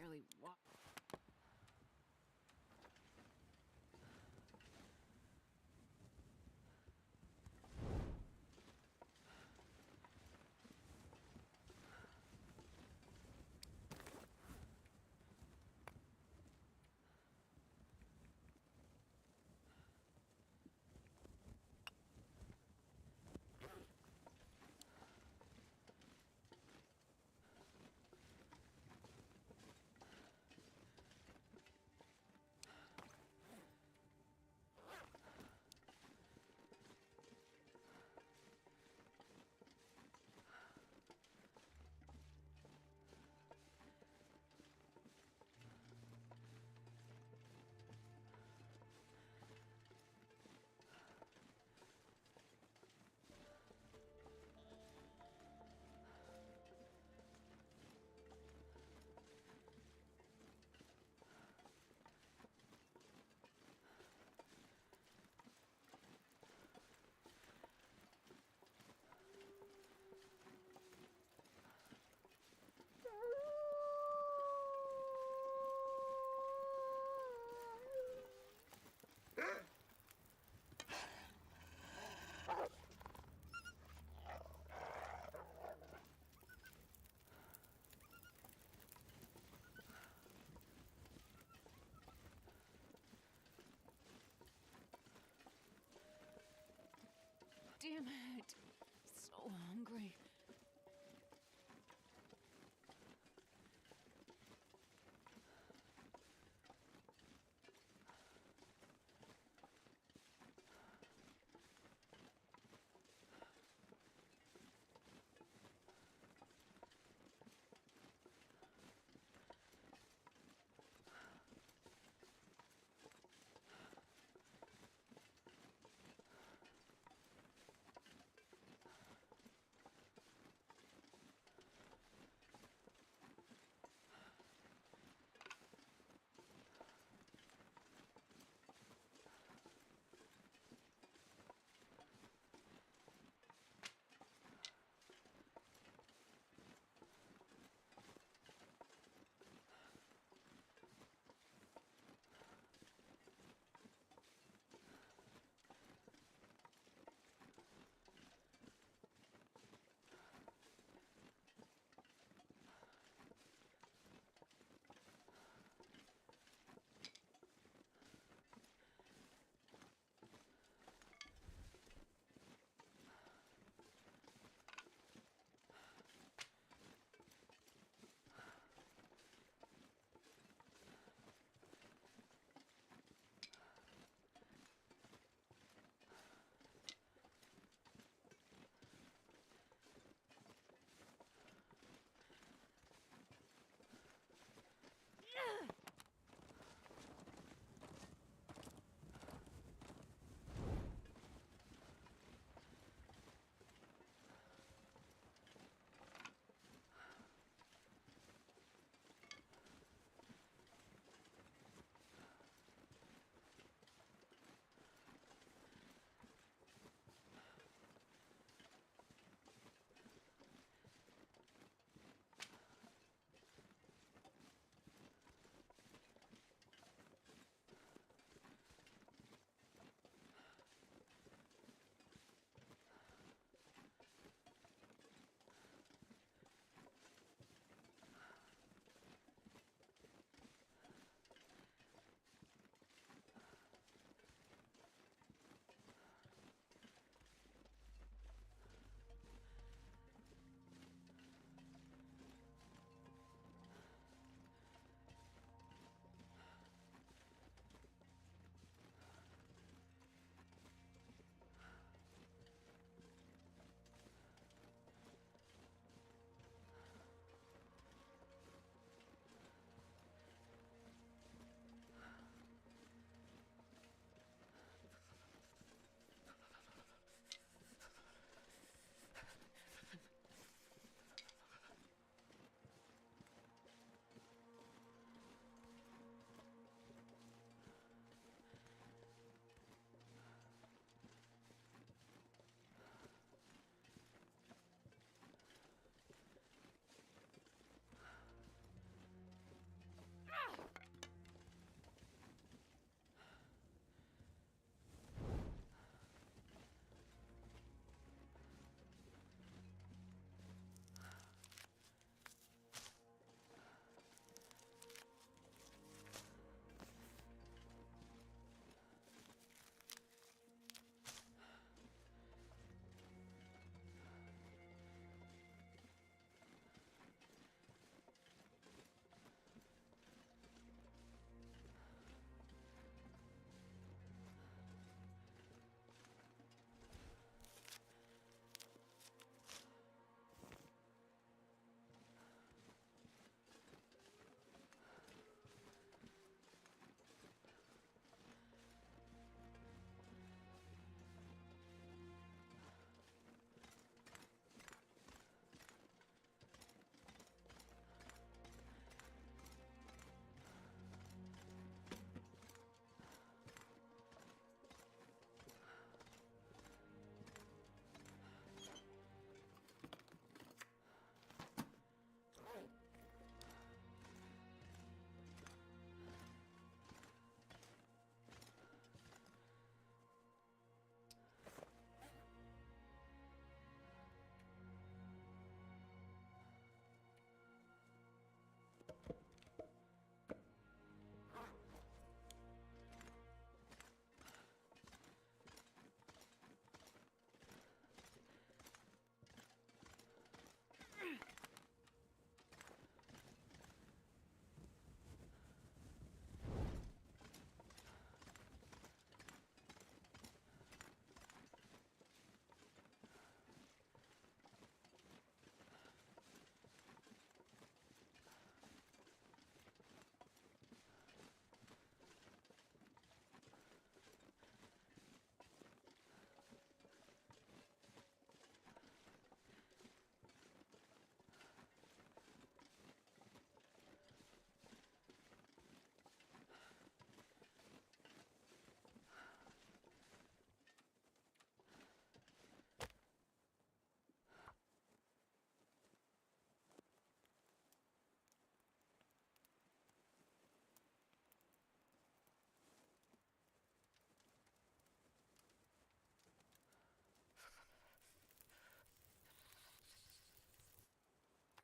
really want. Damn it. So hungry.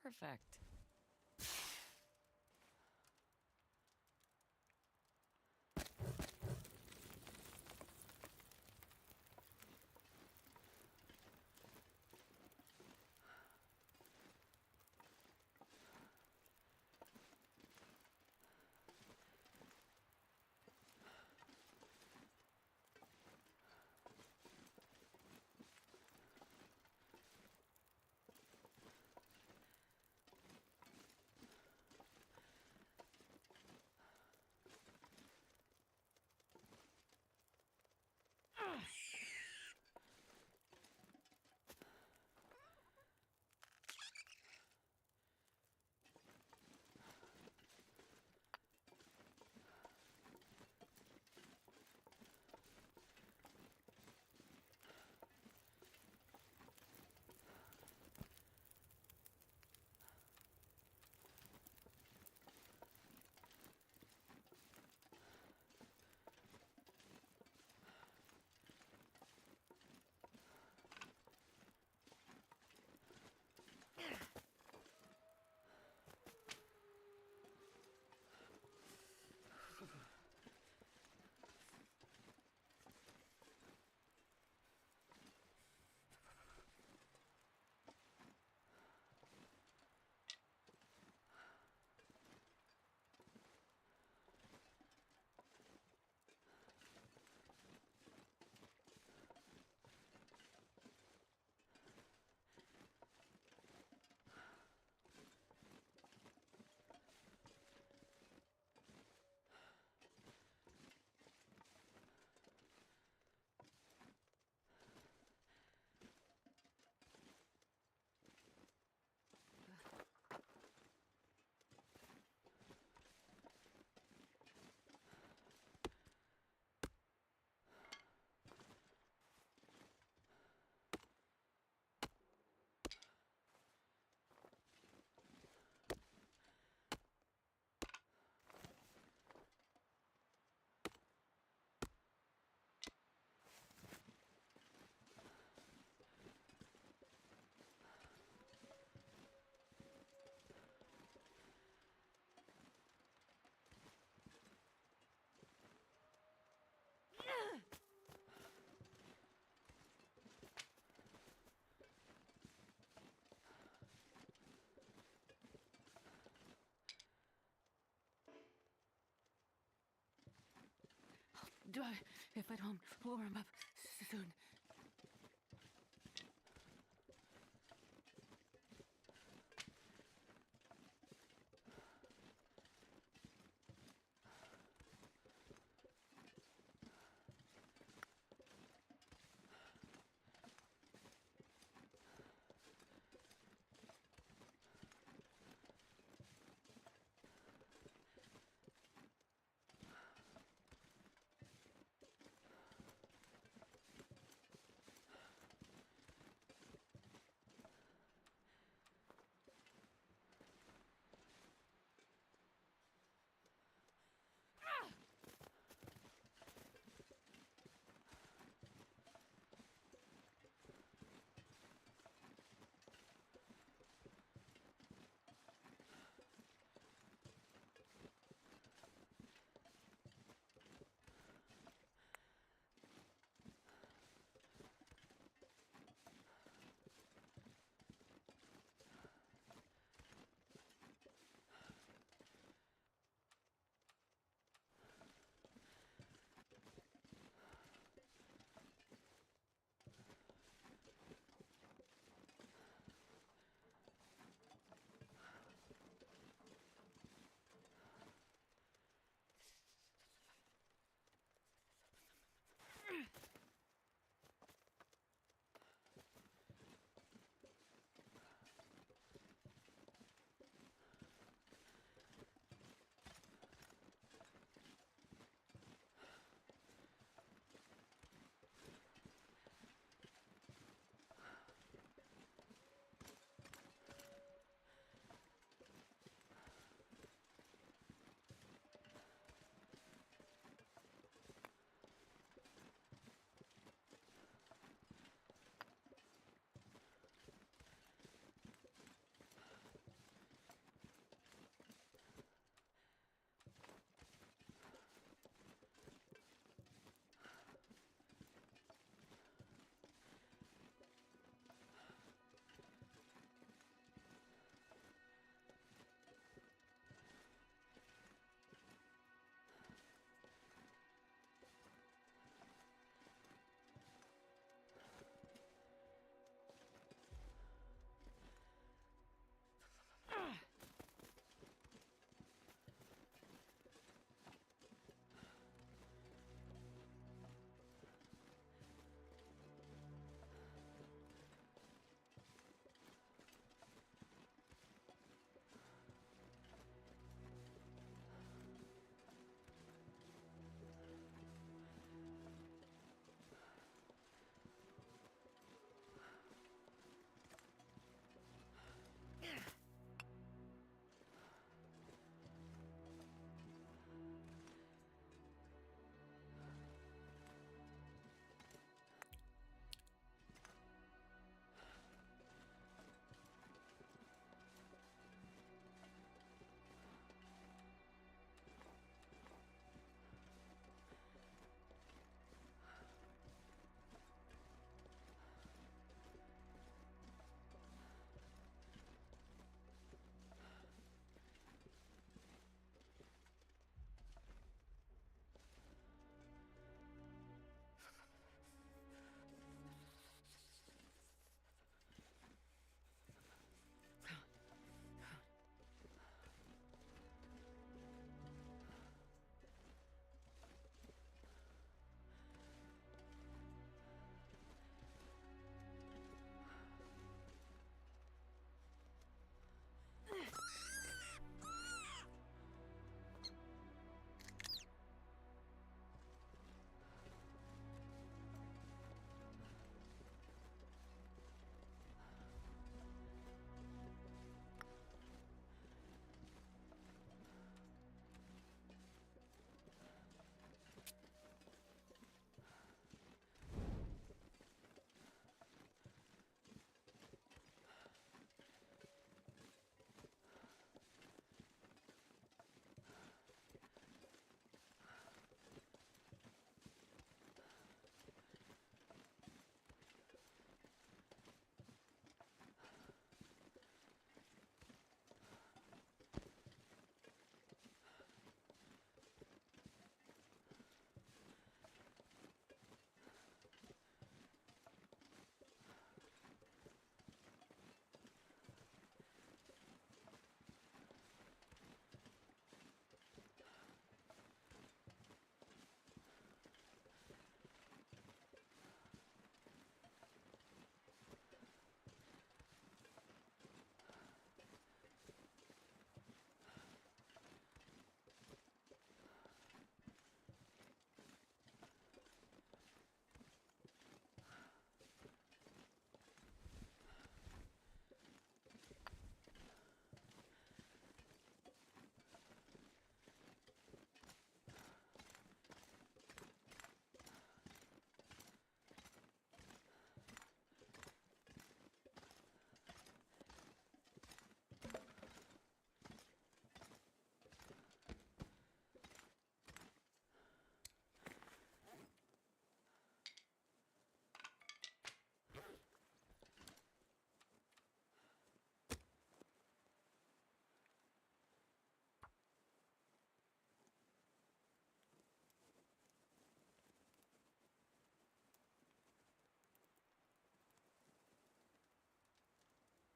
Perfect. If I don't warm up soon.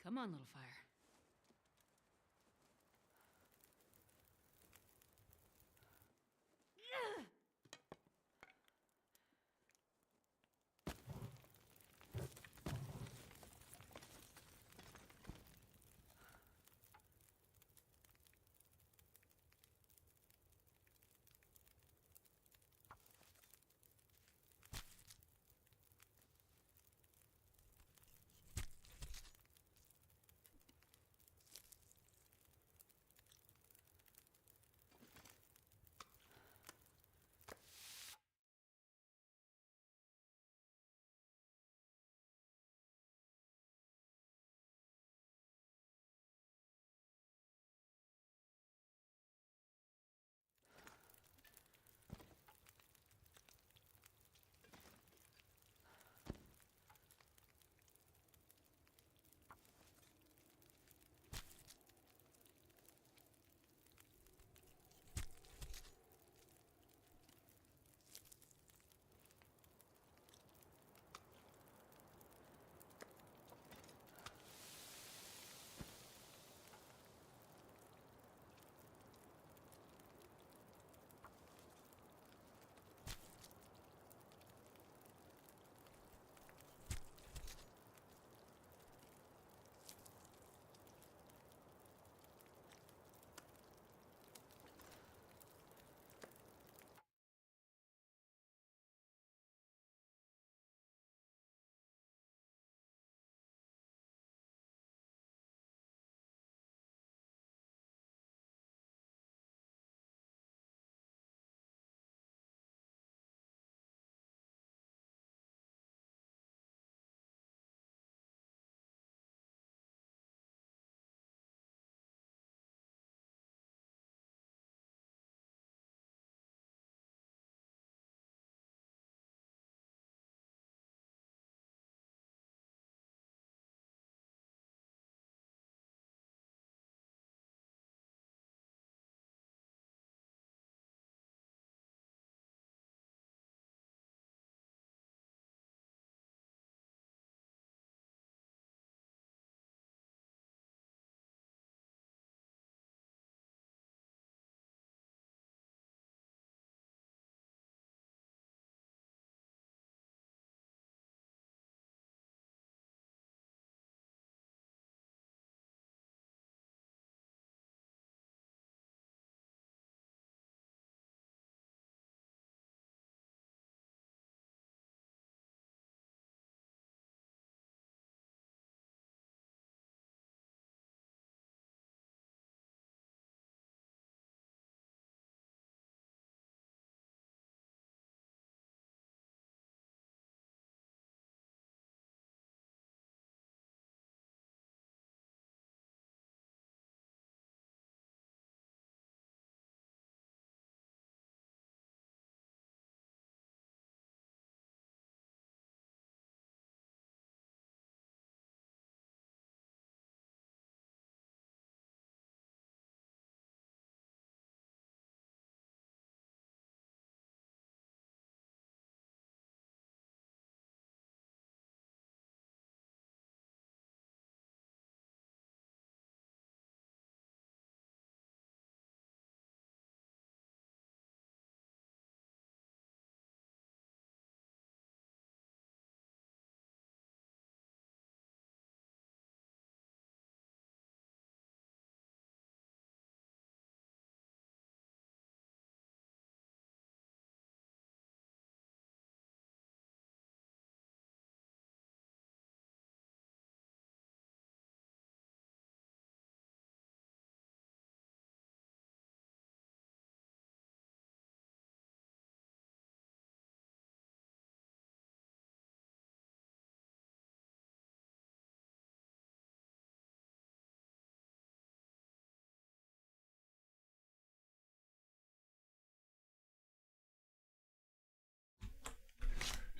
Come on, little fire.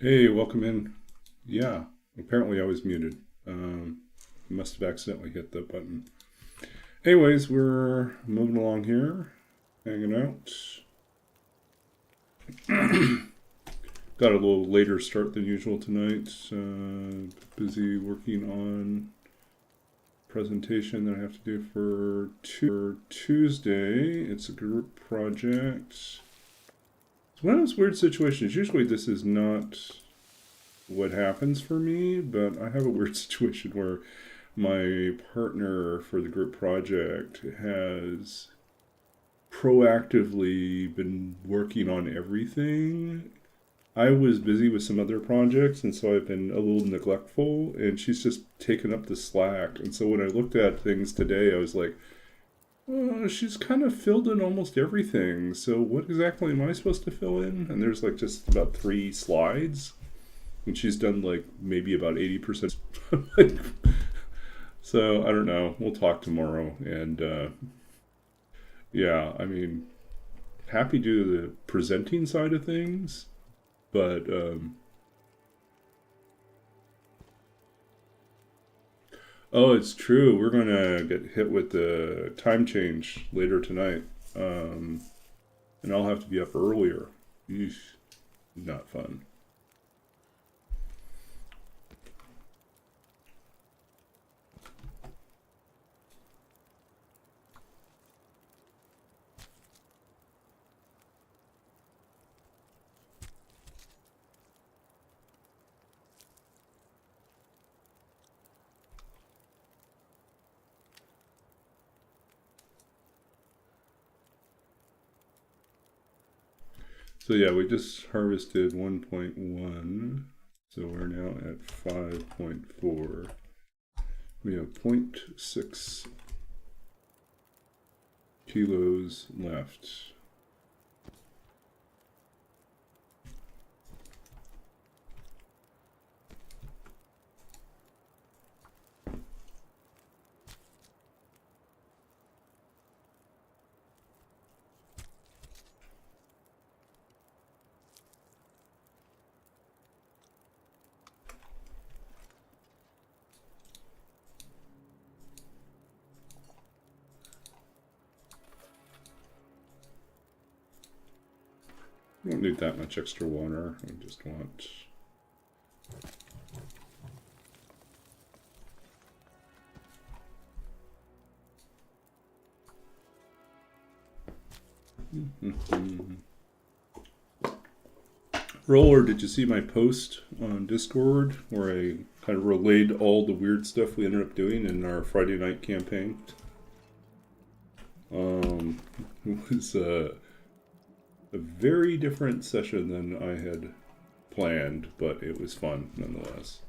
Hey, welcome in. Yeah, apparently I was muted. Must have accidentally hit the button. Anyways, we're moving along here, hanging out. Got a little later start than usual tonight. Busy working on presentation that I have to do for Tuesday. It's a group project. It's one of those weird situations. Usually this is not what happens for me, but I have a weird situation where my partner for the group project has proactively been working on everything. I was busy with some other projects, and so I've been a little neglectful, and she's just taken up the slack. And so when I looked at things today, I was like, oh, she's kind of filled in almost everything. So what exactly am I supposed to fill in? And there's like just about 3 slides, and she's done like maybe about 80%. So I don't know. We'll talk tomorrow, and yeah, I mean, happy to do the presenting side of things, but oh, it's true. We're gonna get hit with the time change later tonight, and I'll have to be up earlier. Eesh, not fun. So yeah, we just harvested 1.1, so we're now at 5.4. We have 0.6 kilos left. We don't need that much extra water. We just want... Roller, did you see my post on Discord where I kind of relayed all the weird stuff we ended up doing in our Friday night campaign? It was a very different session than I had planned, but it was fun nonetheless.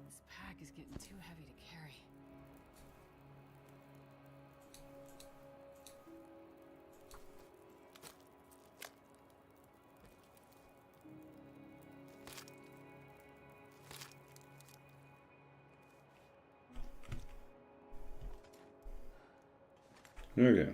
This pack is getting too heavy to carry. Okay.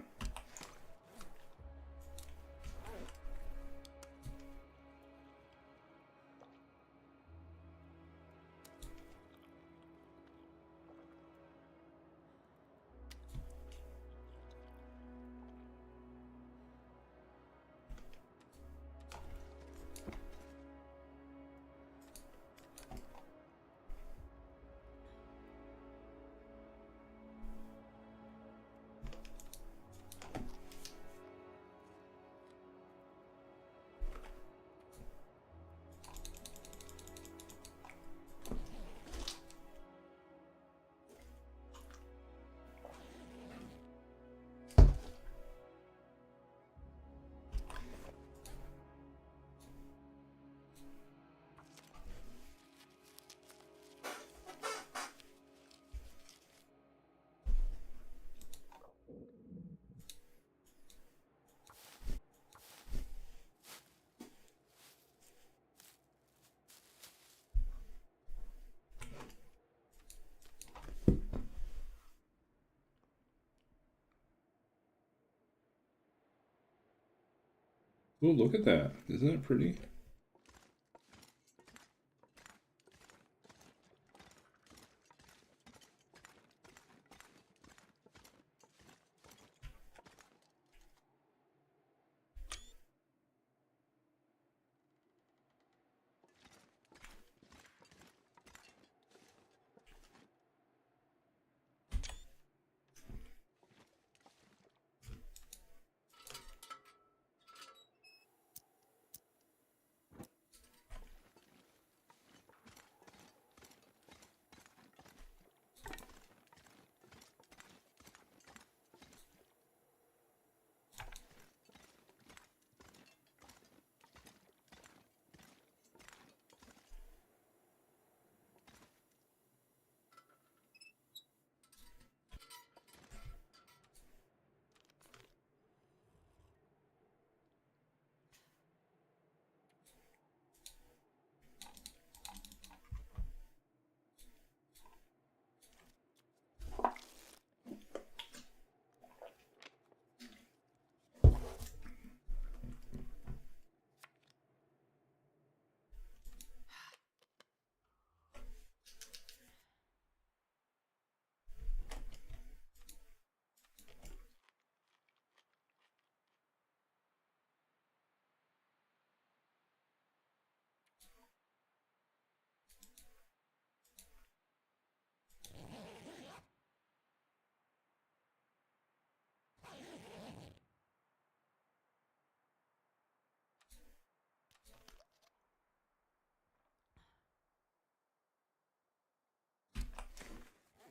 Oh, look at that. Isn't it pretty?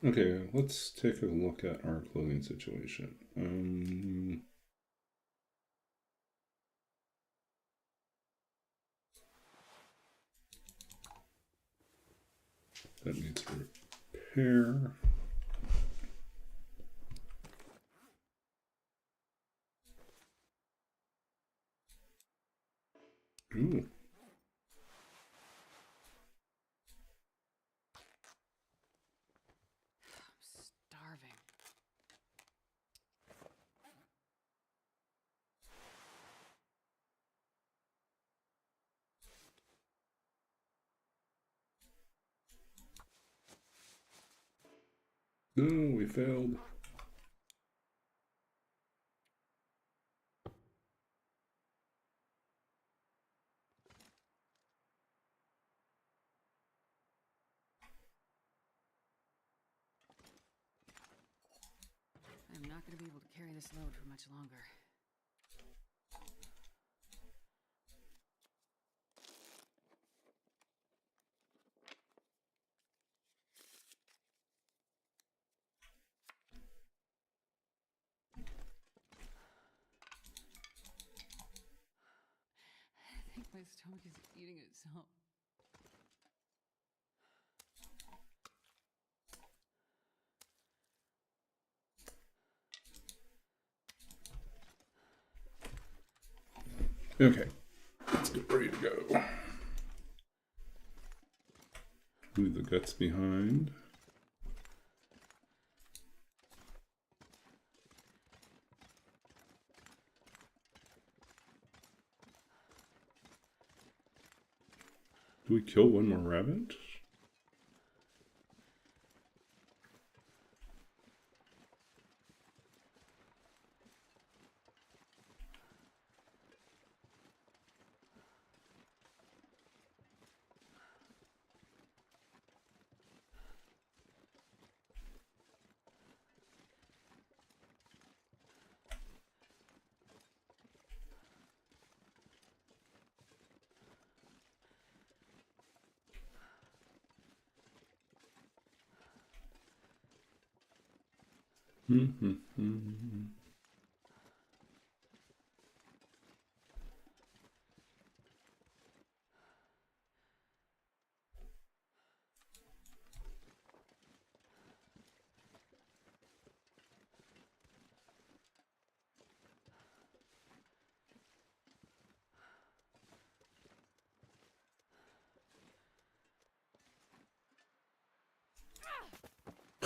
Okay, let's take a look at our clothing situation. That needs repair. Ooh. I'm starving. No, we failed. I'm not going to be able to carry this load for much longer. I think my stomach is eating itself. Okay, let's get ready to go. Leave the guts behind. Do we kill one more rabbit?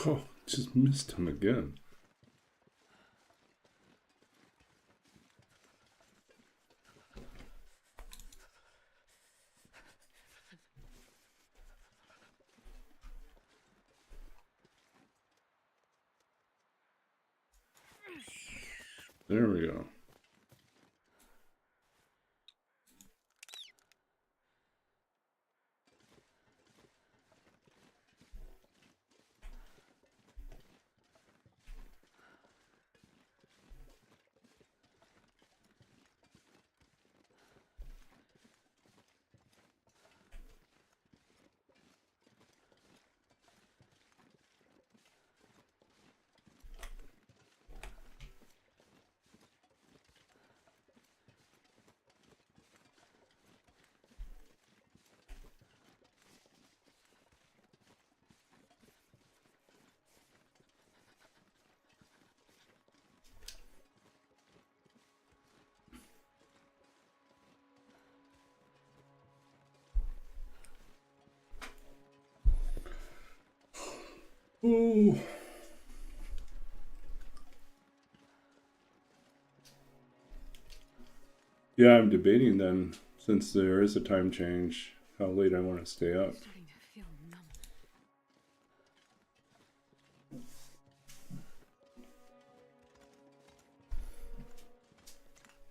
Oh, just missed him again. There we go. Oh. Yeah, I'm debating then, since there is a time change, how late I want to stay up. I'm starting to feel numb.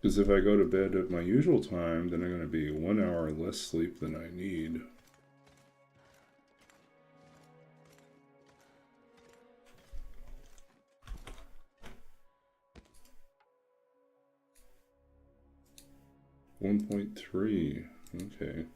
Because if I go to bed at my usual time, then I'm going to be 1 hour less sleep than I need. $1.3. Okay.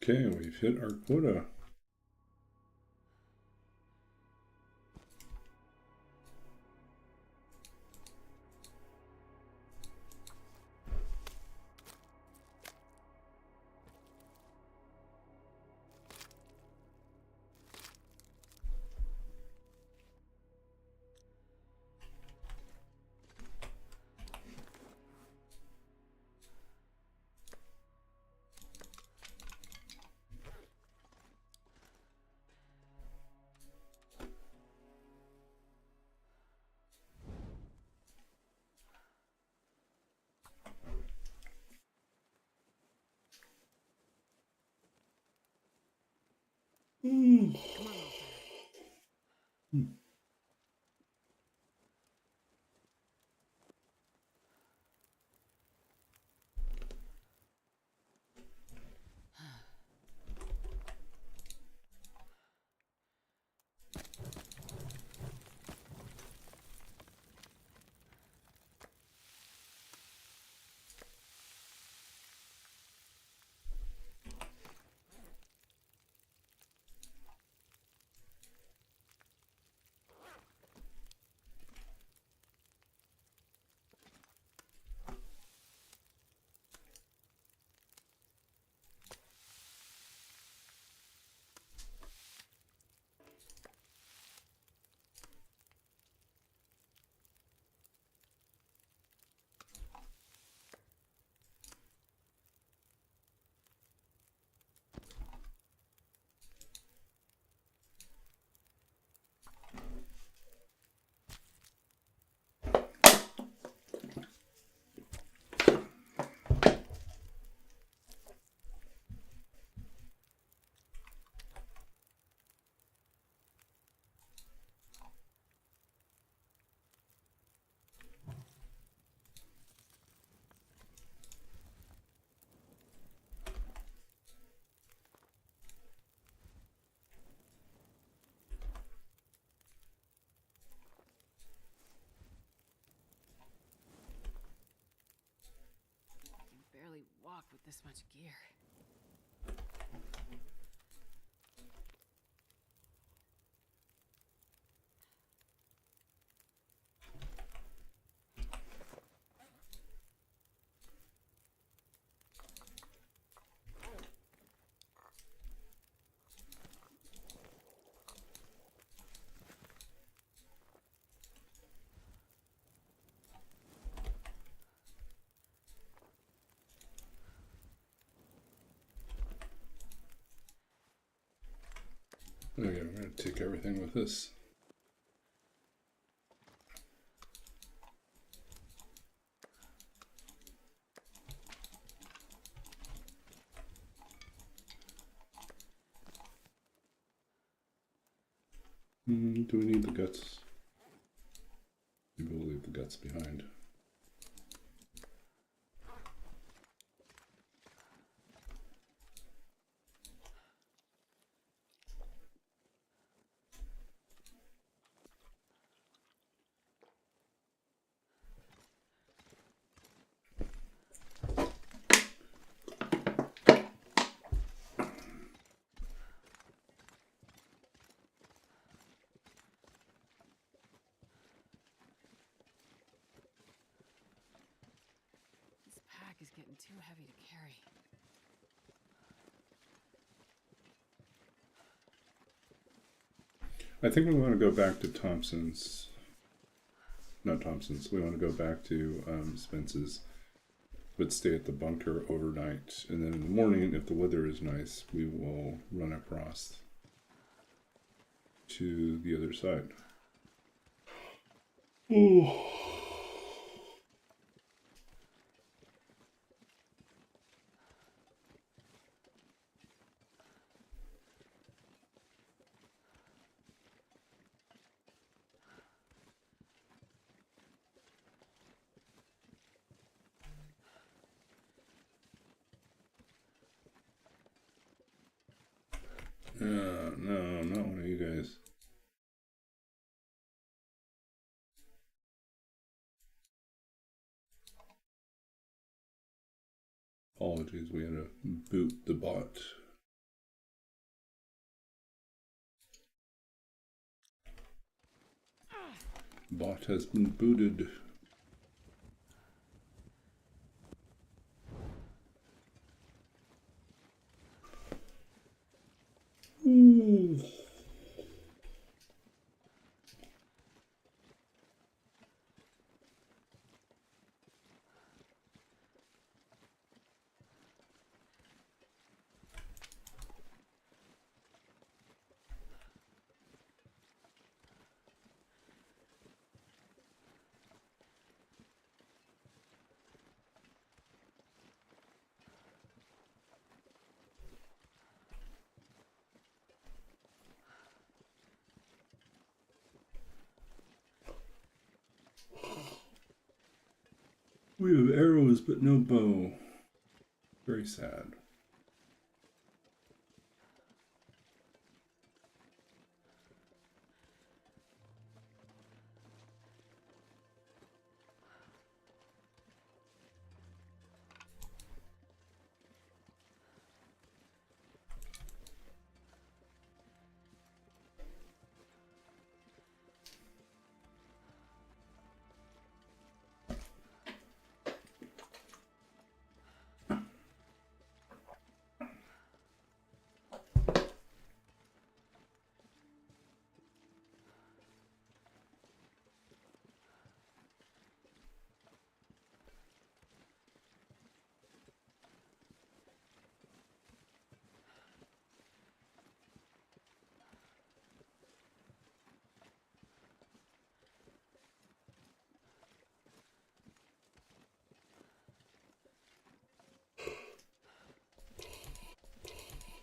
Okay, we've hit our quota. Come on, Loper. I can barely walk with this much gear. Okay, we're going to take everything with us. Do we need the guts? Maybe we'll leave the guts behind. This pack is getting too heavy to carry. I think we want to go back to Thompson's. Not Thompson's. We want to go back to Spence's, but stay at the bunker overnight. And then in the morning, if the weather is nice, we will run across to the other side. Oh. No, not one of you guys. Apologies, we had to boot the bot. Bot has been booted. Ooh. We have arrows, but no bow. Very sad.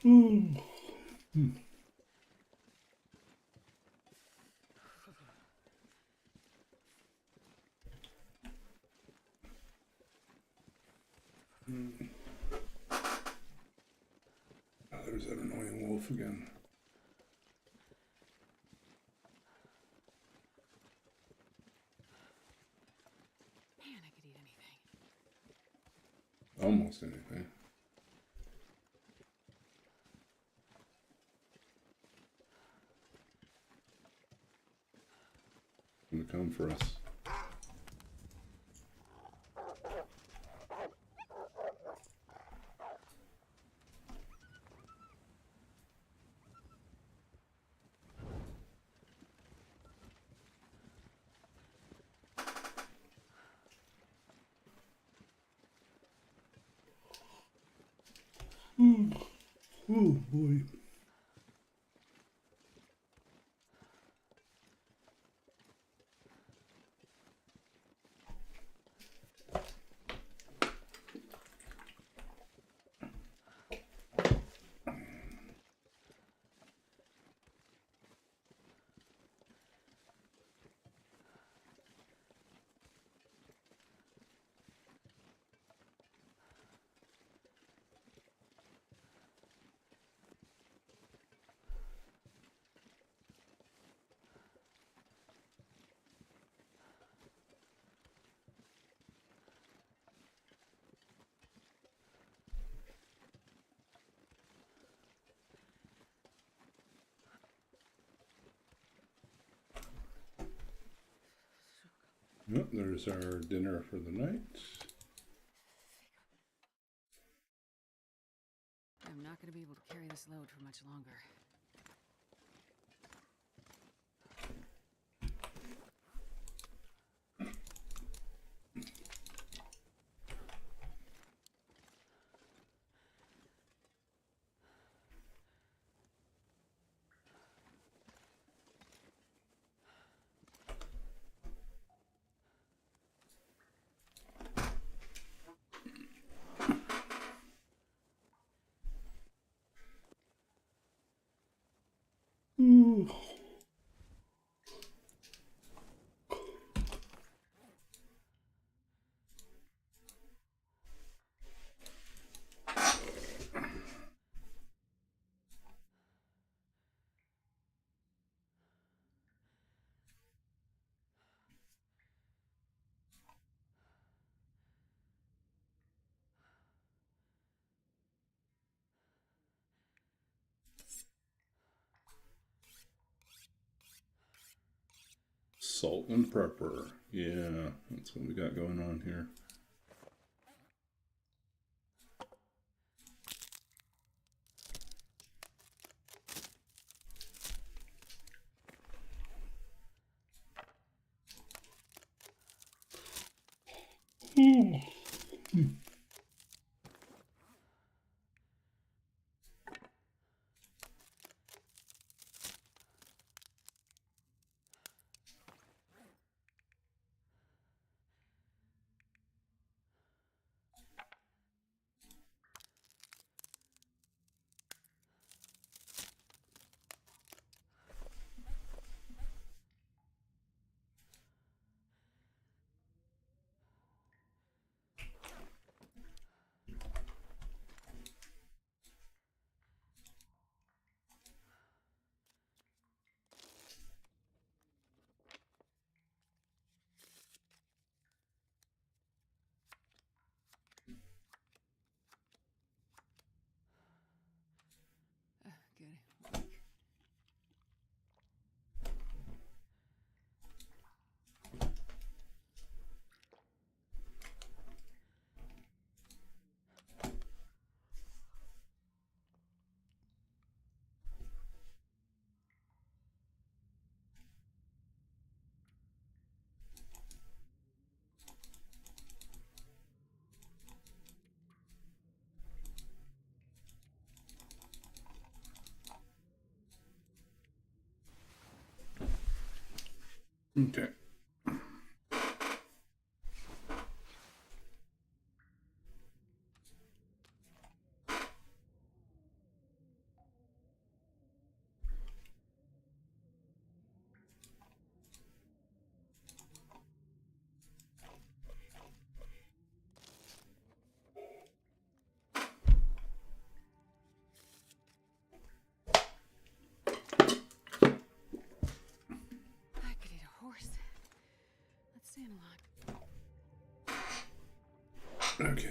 Mm. Mm. Oh, there's that annoying wolf again. Man, I could eat anything. Almost anything. Gonna come for us. Oh boy. Yep, there's our dinner for the night. I'm not going to be able to carry this load for much longer. Ooh. Salt and pepper. Yeah, that's what we got going on here. Good. Okay. I could eat a horse. Let's stay in line. Okay.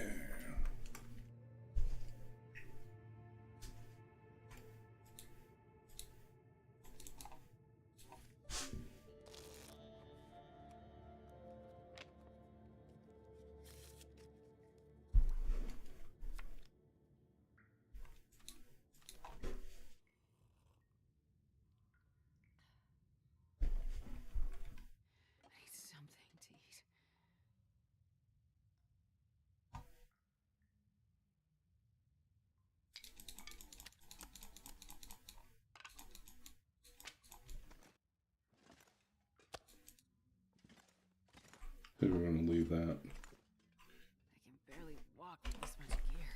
I need something to eat. I think we're going to leave that. I can barely walk with this much gear.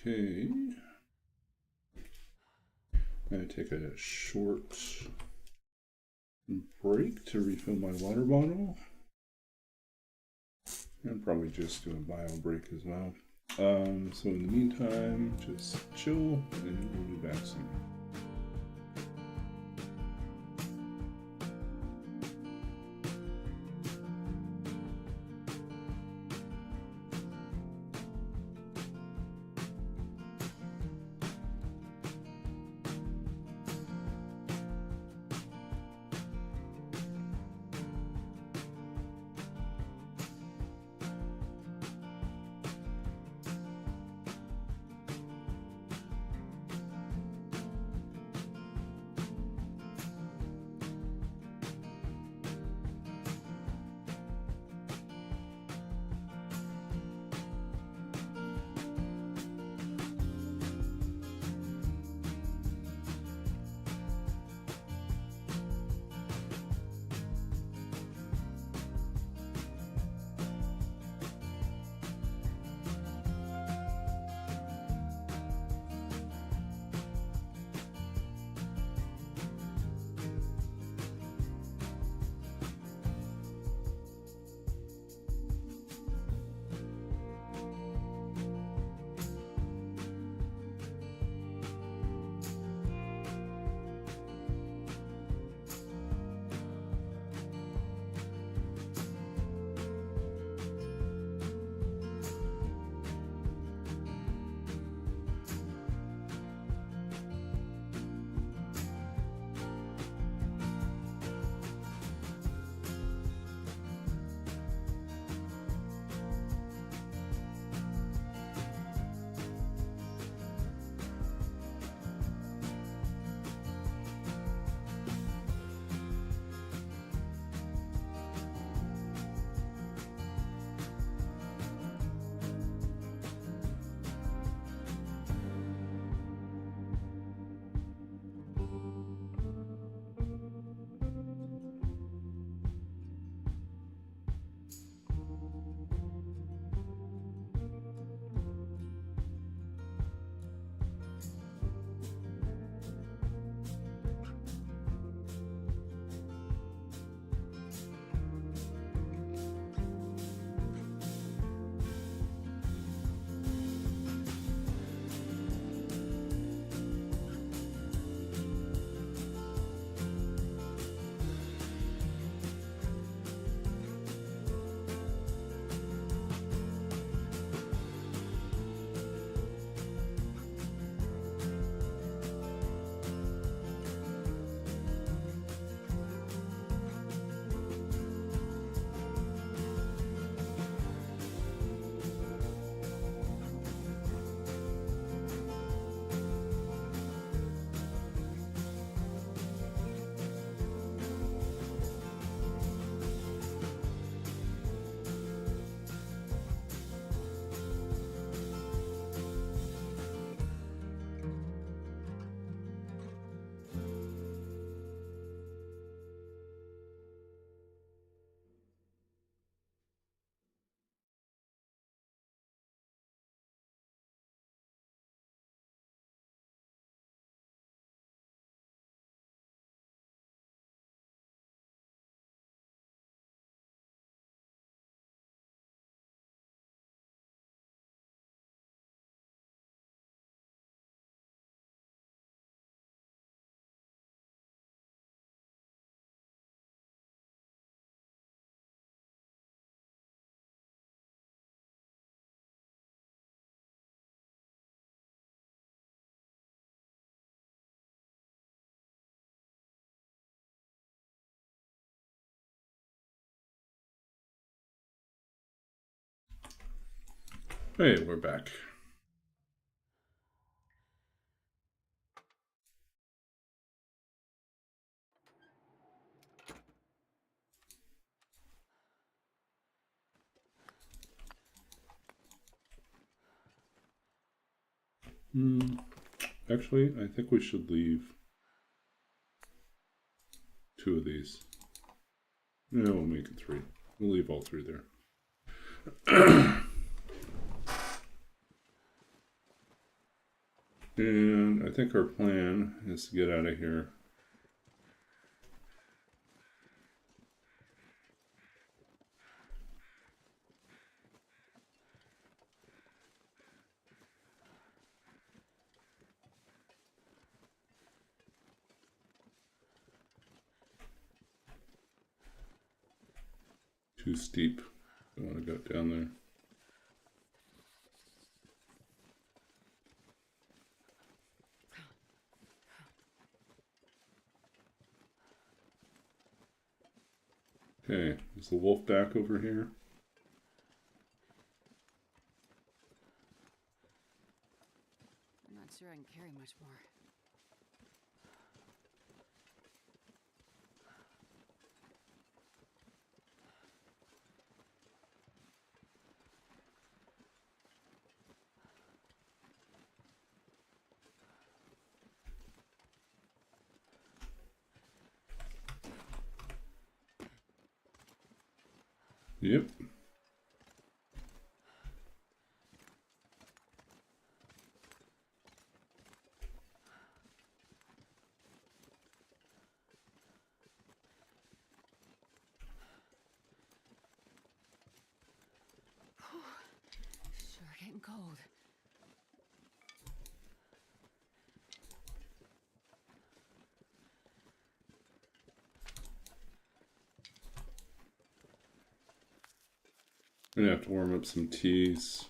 Okay. I'm going to take a short break to refill my water bottle. And probably just do a bio break as well. So in the meantime, just chill and we'll be back soon. Hey, we're back. Actually, I think we should leave 2 of these. No, we'll make it 3. We'll leave all 3 there. And I think our plan is to get out of here. Too steep. Don't want to go down there. Okay, is the wolf back over here? I'm not sure I can carry much more. Yep. Sure getting cold. I'm gonna have to warm up some teas.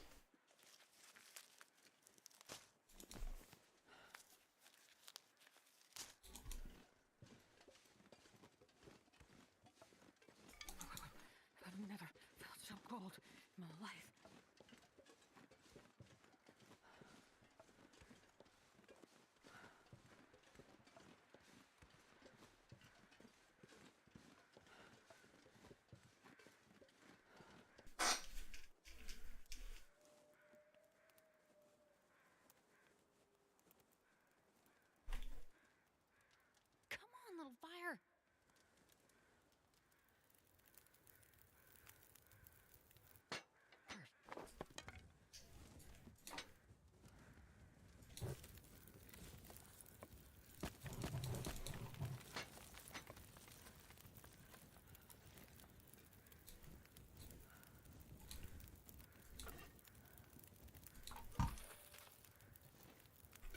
I've never felt so cold in my life. Come on, little fire.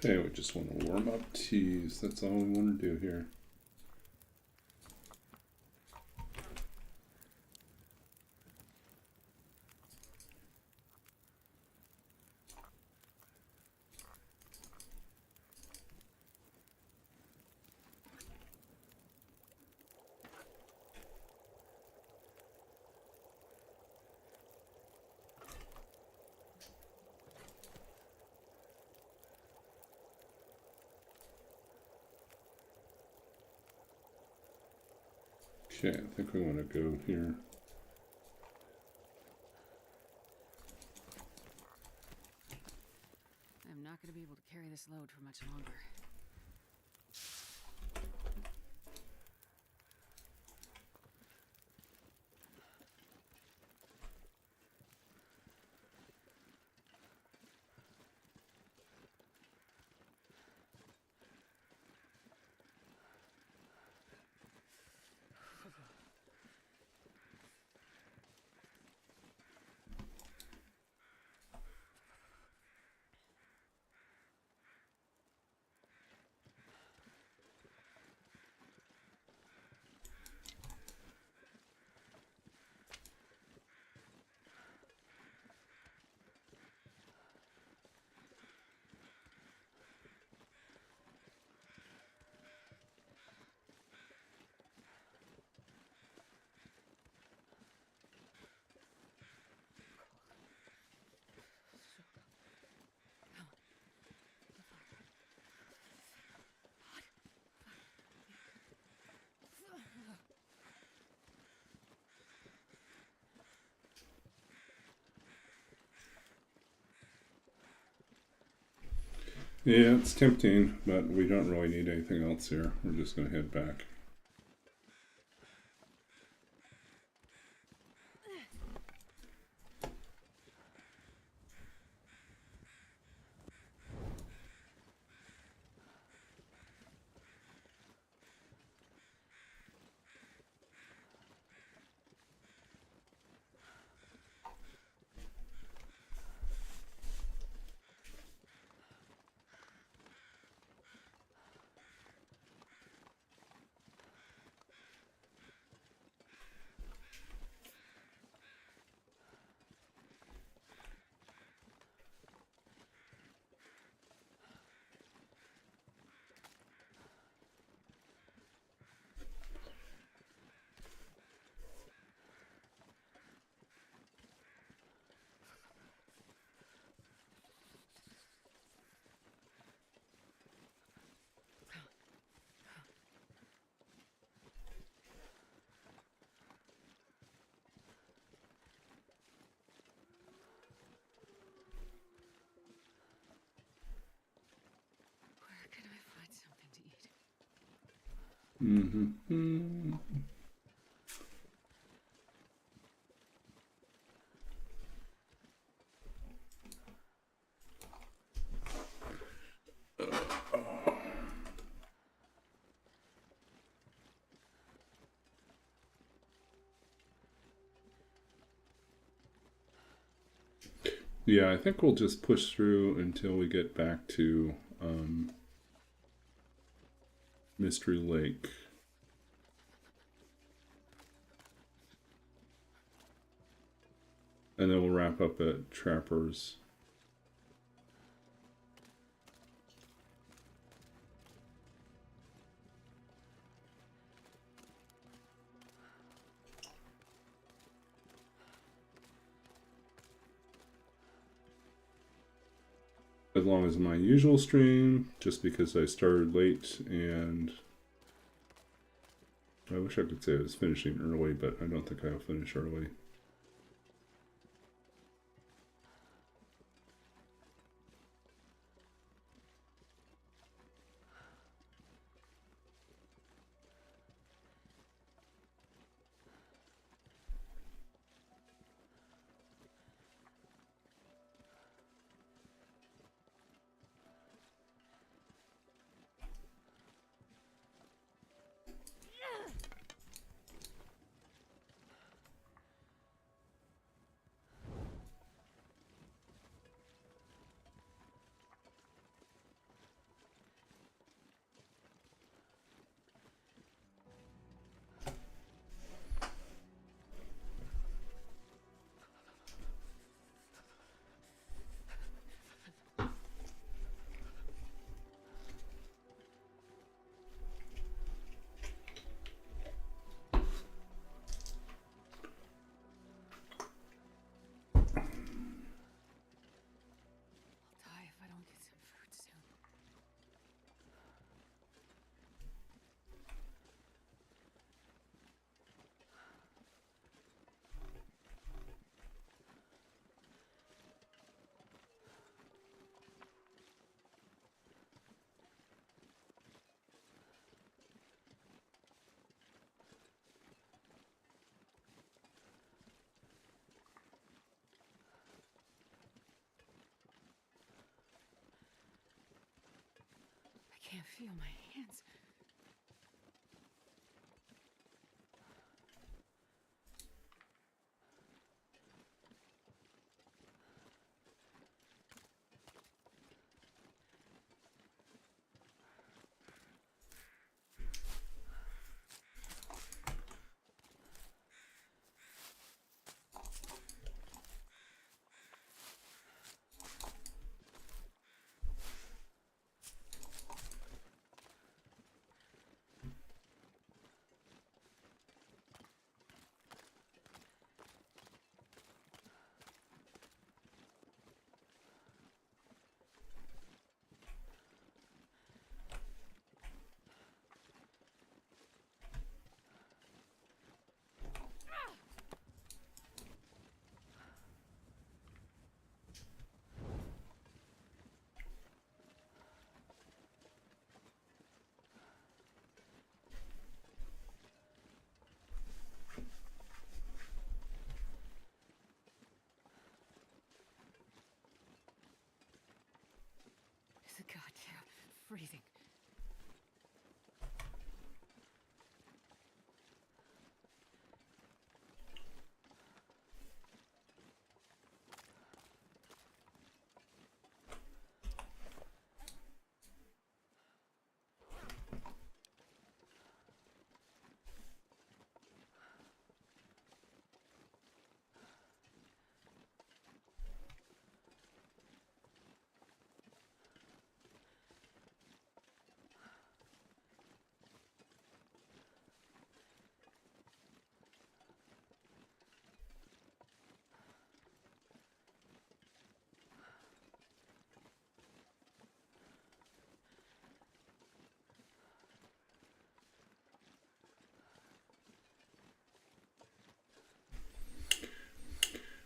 Okay, we just want to warm up teas. That's all we want to do here. Okay, I think we want to go here. I'm not going to be able to carry this load for much longer. Yeah, it's tempting, but we don't really need anything else here. We're just going to head back. Where can I find something to eat? Mm-hmm. Yeah, I think we'll just push through until we get back to Mystery Lake. And then we'll wrap up at Trapper's. As long as my usual stream, just because I started late and I wish I could say I was finishing early, but I don't think I'll finish early. I'll die if I don't get some food soon. I can't feel my hands.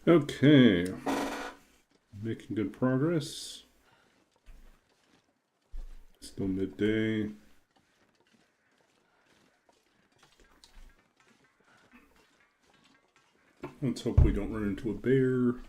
Okay. Making good progress. Still midday. Let's hope we don't run into a bear.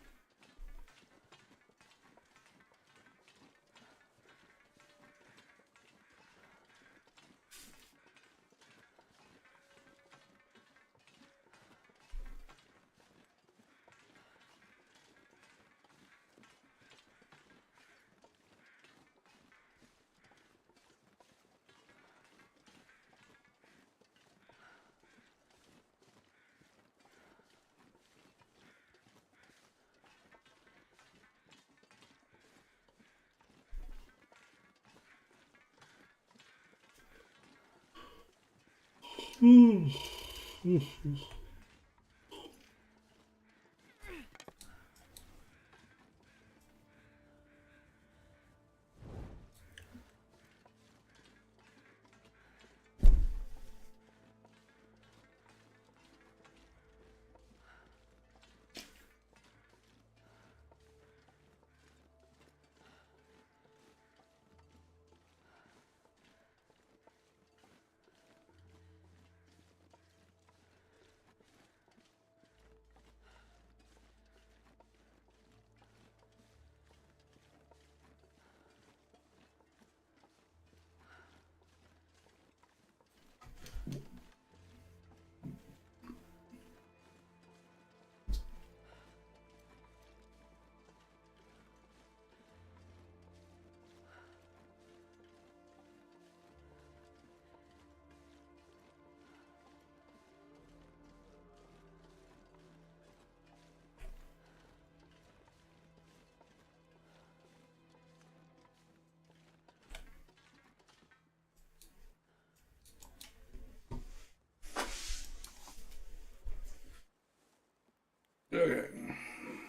Okay,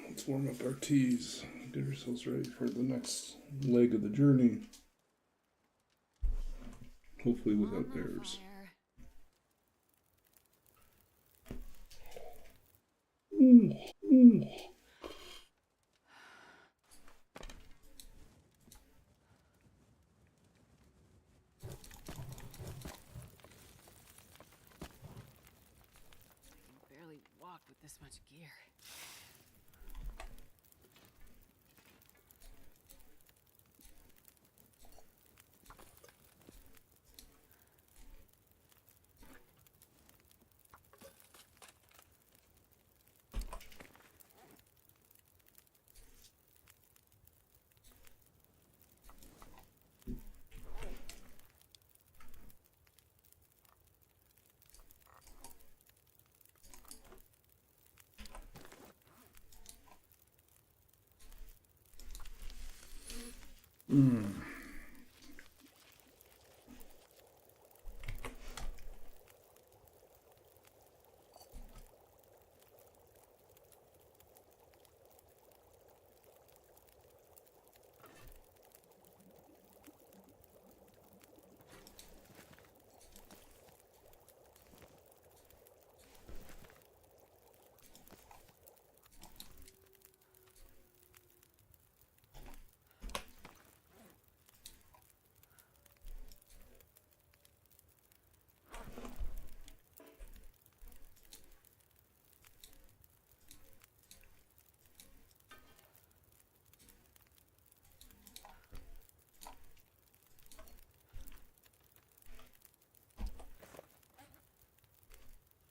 let's warm up our teas. Get ourselves ready for the next leg of the journey. Hopefully without bears. Barely walk with this much gear.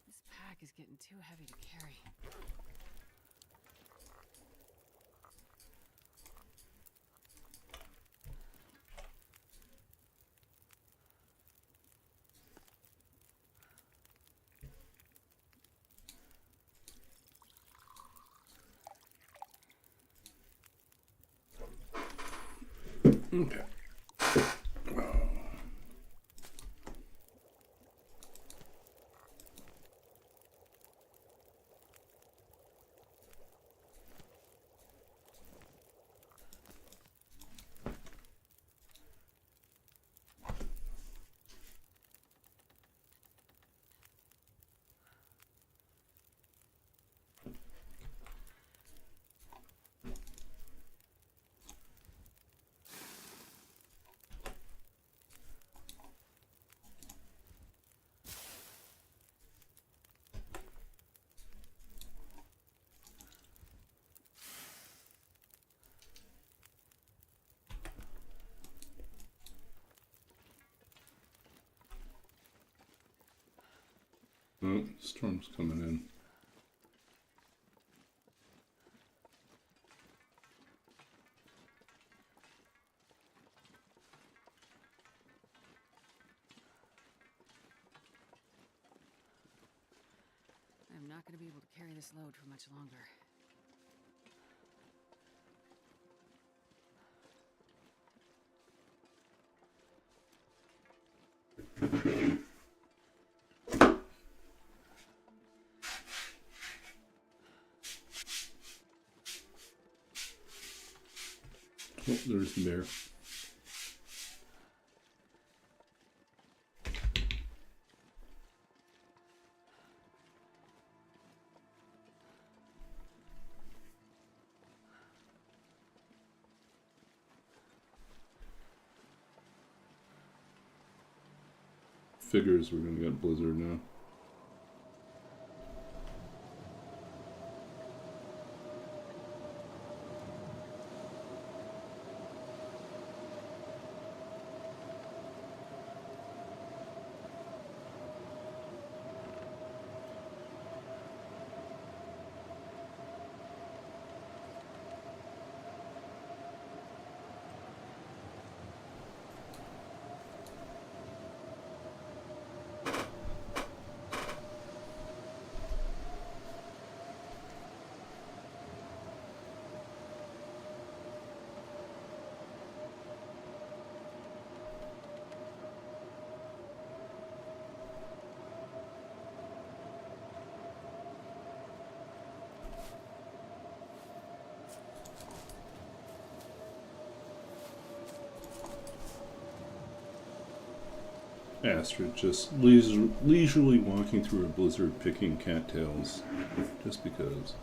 This pack is getting too heavy to carry. Okay. Oh, storm's coming in. I'm not going to be able to carry this load for much longer. Oh, there's the bear. Figures we're gonna get blizzard now. Astrid just leisurely walking through a blizzard picking cattails, just because.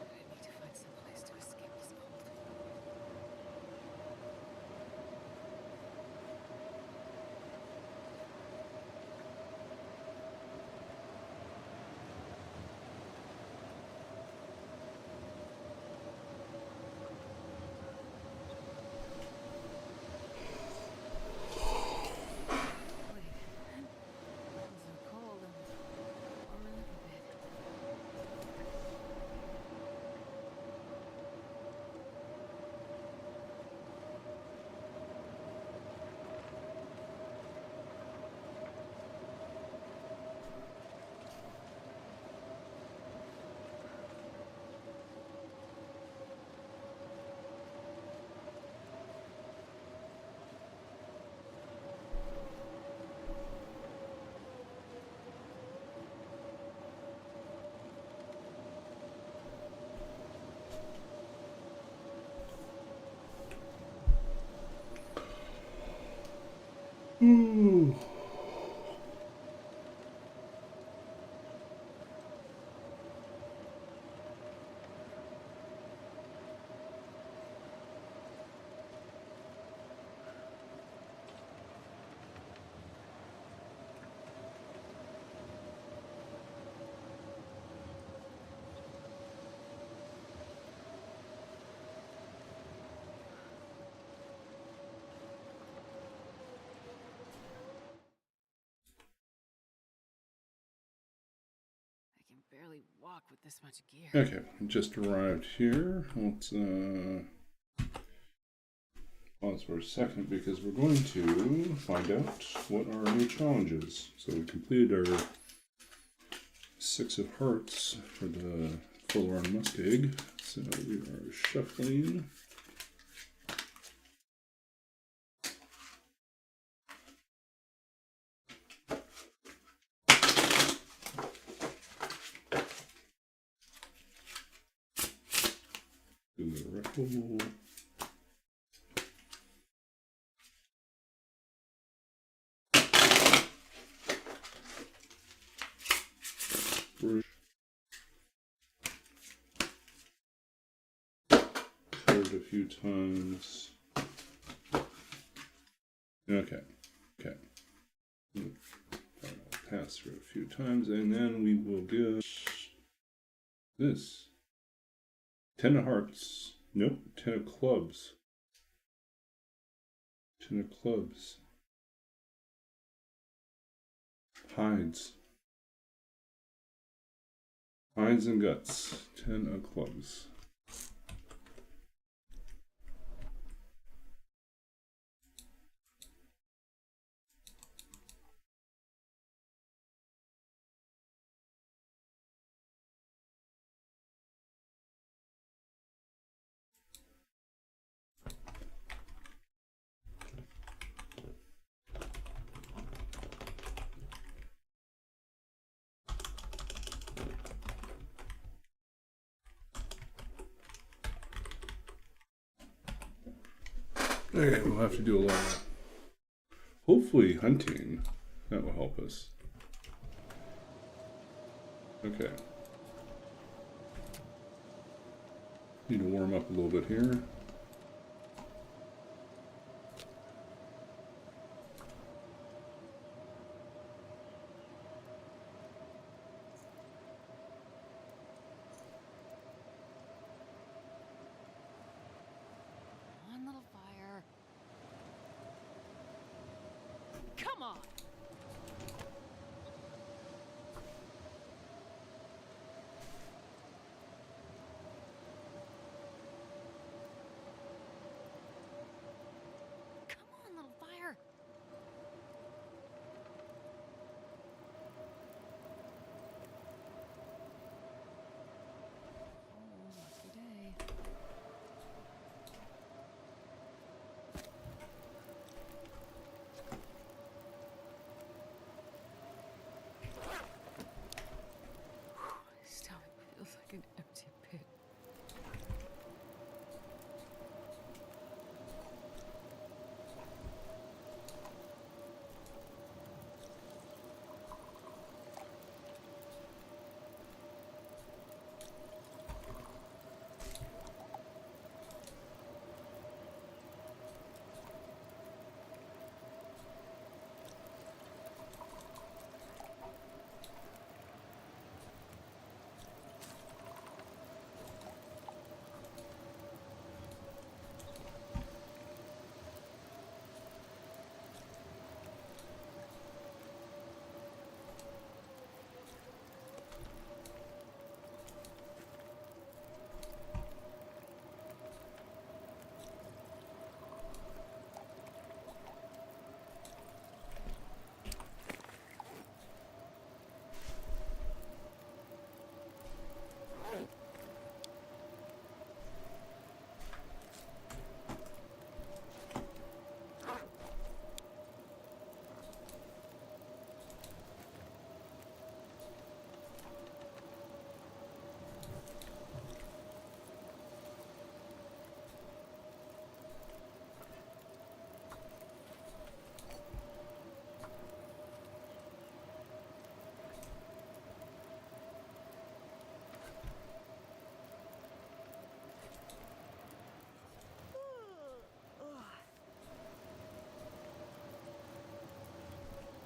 I need to find some place to escape this cold. Wait. It's so cold. I'm warming up a bit. Ooh. I can barely walk with this much gear. Okay, just arrived here. Let's pause for a second because we're going to find out what our new challenge is. So we completed our 6 of Hearts for the forlorn muskeg. So we are shuffling. Do the ruffle. Curved a few times. Okay. Pass through a few times, and then we will give this 10 of hearts. Nope, 10 of clubs. 10 of clubs. Hides. Hides and guts. 10 of clubs. Okay, we'll have to do a lot of, hopefully, hunting. That will help us. Okay. Need to warm up a little bit here. One little fire. Come on. Come on, little fire. Oh, lucky day. My stomach feels like an empty pit.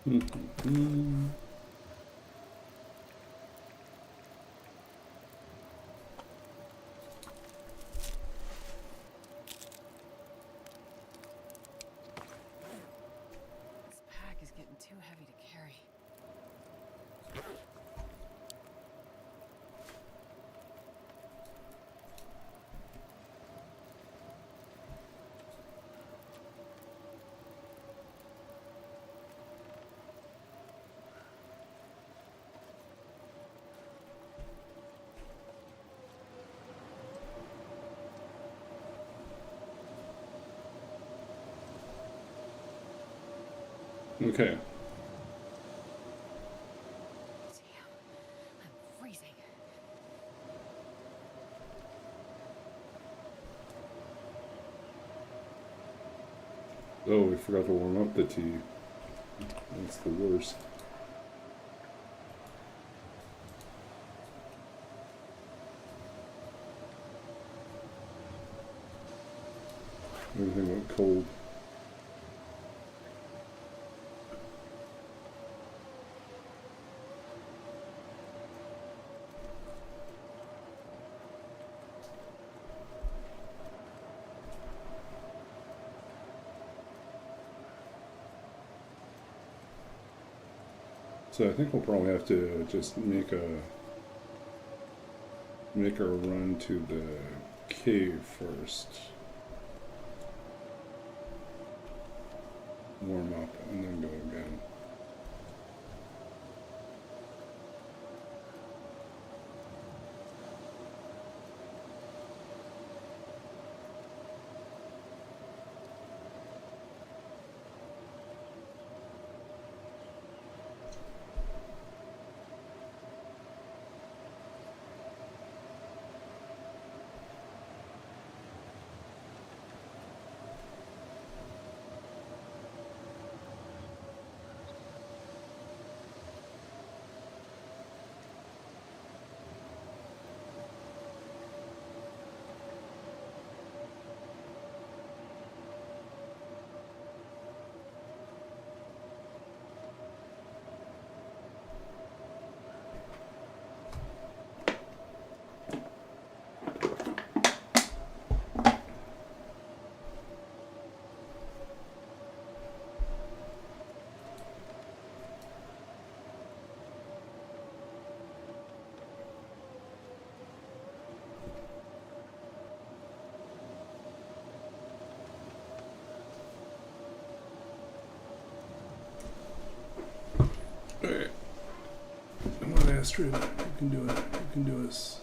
This pack is getting too heavy to carry. Okay. Damn, I'm freezing. Oh, we forgot to warm up the tea. That's the worst. Everything went cold. So I think we'll probably have to just make our run to the cave first. Warm up and then go again. Alright. Come on, Astrid. You can do it. You can do this.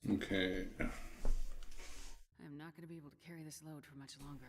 Okay. I'm not going to be able to carry this load for much longer.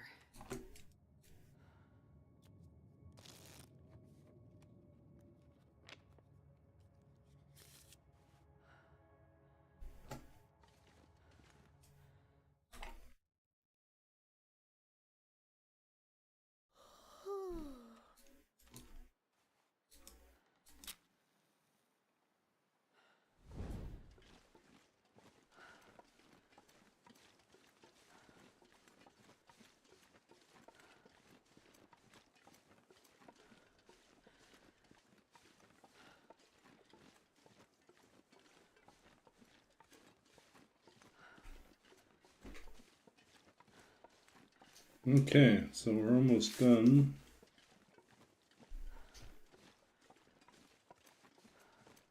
Okay, so we're almost done.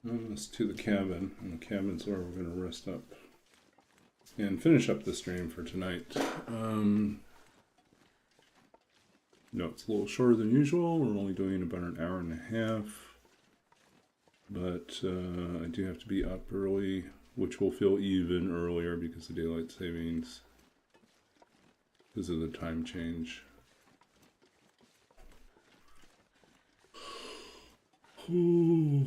Almost to the cabin, and the cabin's where we're going to rest up and finish up the stream for tonight. No, it's a little shorter than usual. We're only doing about an hour and a half, but I do have to be up early, which will feel even earlier because of daylight savings, because of the time change. Ooh.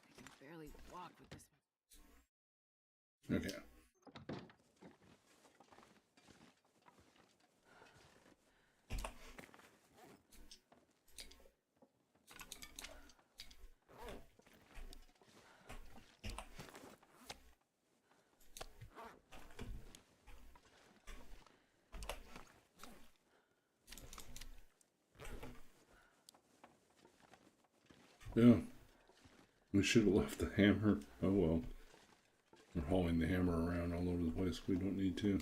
I can barely walk with this. Okay. Yeah. We should have left the hammer. Oh well. We're hauling the hammer around all over the place. We don't need to.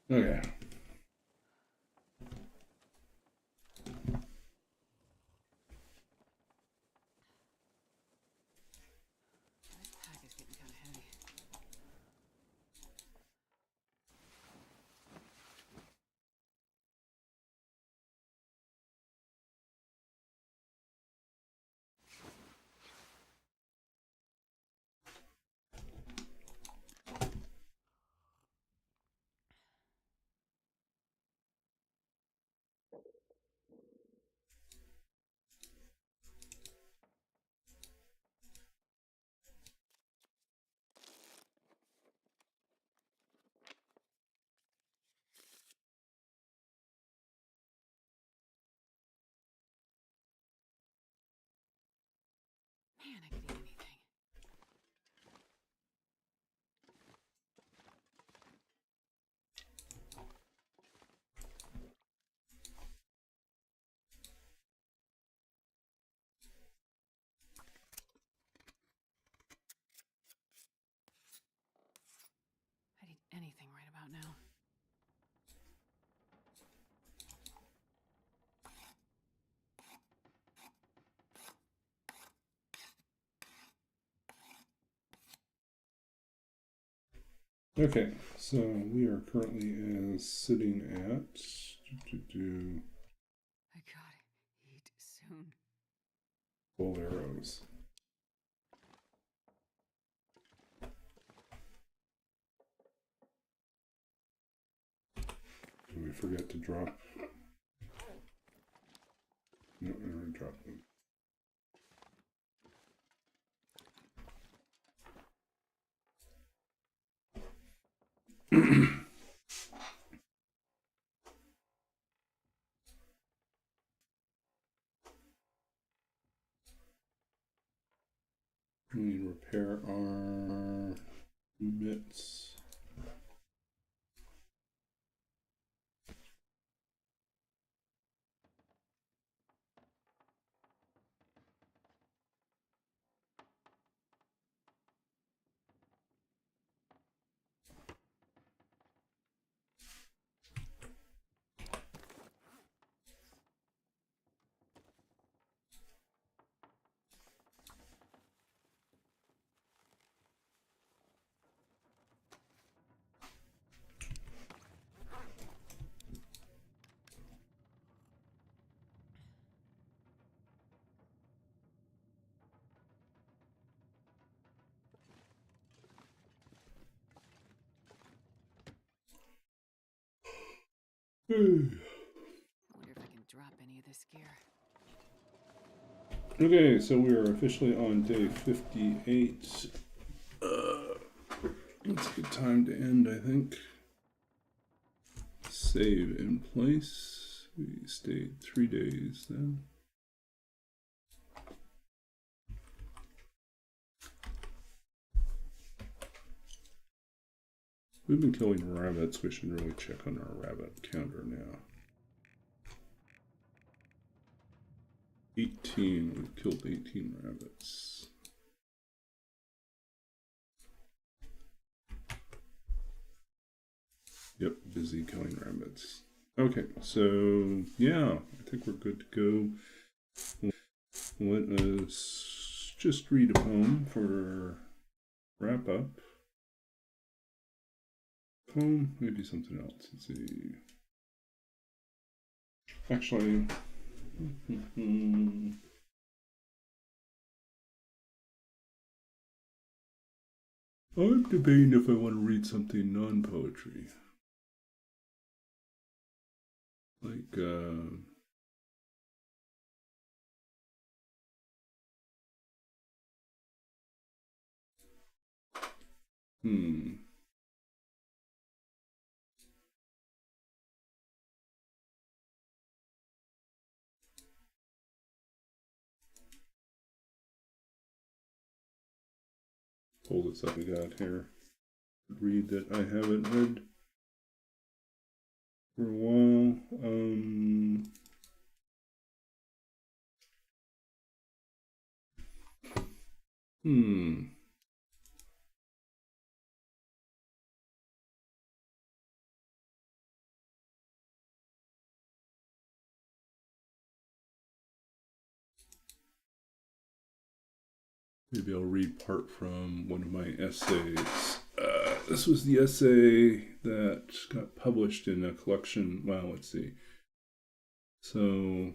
Okay. This pack is getting kind of heavy. Man, I could eat anything. I'd eat anything right about now. Okay, so we are currently sitting at I gotta eat soon. 12 arrows. forget to drop. No, I already dropped them. We need to repair our mitts. I wonder if I can drop any of this gear. Okay, so we are officially on day 58. It's a good time to end, I think. Save in place. We stayed 3 days then. We've been killing rabbits. We should really check on our rabbit counter now. 18. We've killed 18 rabbits. Yep, busy killing rabbits. Okay, so yeah, I think we're good to go. Let us just read a poem for wrap up. Poem, maybe something else. Let's see. Actually, I'm debating if I want to read something non-poetry. Like, pull this up we got here. Read that I haven't read for a while. Maybe I'll read part from one of my essays. This was the essay that got published in a collection. Well, let's see. So,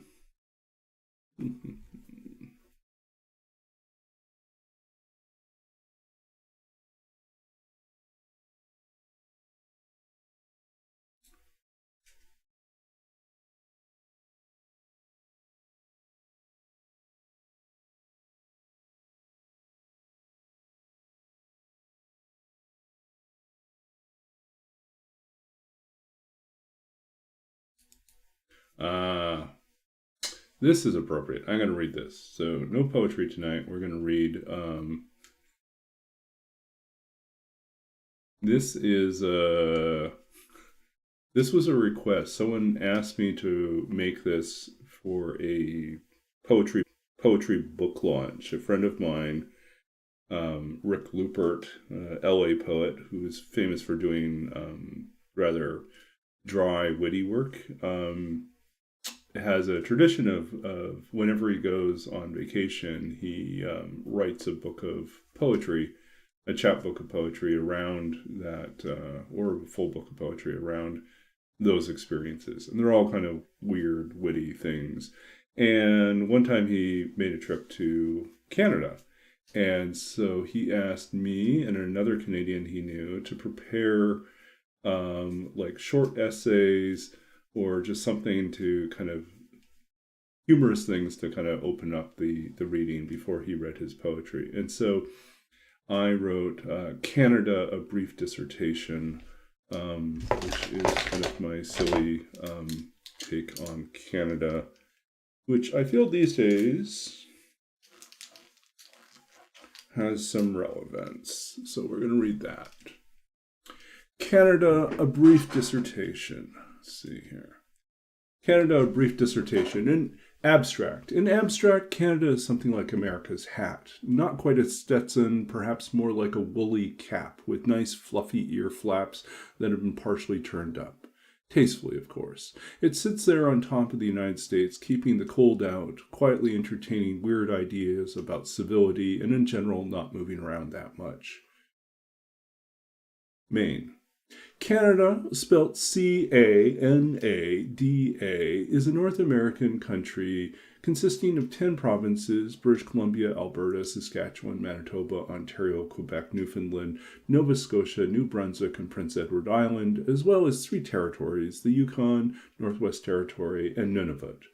this is appropriate. I'm going to read this. So, no poetry tonight. We're going to read. This is this was a request. Someone asked me to make this for a poetry book launch. A friend of mine, Rick Loper, LA poet, who is famous for doing rather dry, witty work, has a tradition of whenever he goes on vacation, he writes a book of poetry, a chapbook of poetry around that, or a full book of poetry around those experiences. And they're all kind of weird, witty things. And one time he made a trip to Canada. And so he asked me and another Canadian he knew to prepare like short essays or just something to kind of humorous things to kind of open up the reading before he read his poetry. And so I wrote Canada, a brief dissertation, which is kind of my silly take on Canada, which I feel these days has some relevance. So we're going to read that. Canada, a brief dissertation. Let's see here. Canada, a brief dissertation. In abstract, Canada is something like America's hat. Not quite a Stetson, perhaps more like a woolly cap with nice fluffy ear flaps that have been partially turned up. Tastefully, of course. It sits there on top of the United States, keeping the cold out, quietly entertaining weird ideas about civility, and in general not moving around that much. Maine. Canada, spelt Canada, is a North American country consisting of 10 provinces: British Columbia, Alberta, Saskatchewan, Manitoba, Ontario, Quebec, Newfoundland, Nova Scotia, New Brunswick, and Prince Edward Island, as well as 3 territories: the Yukon, Northwest Territory, and Nunavut,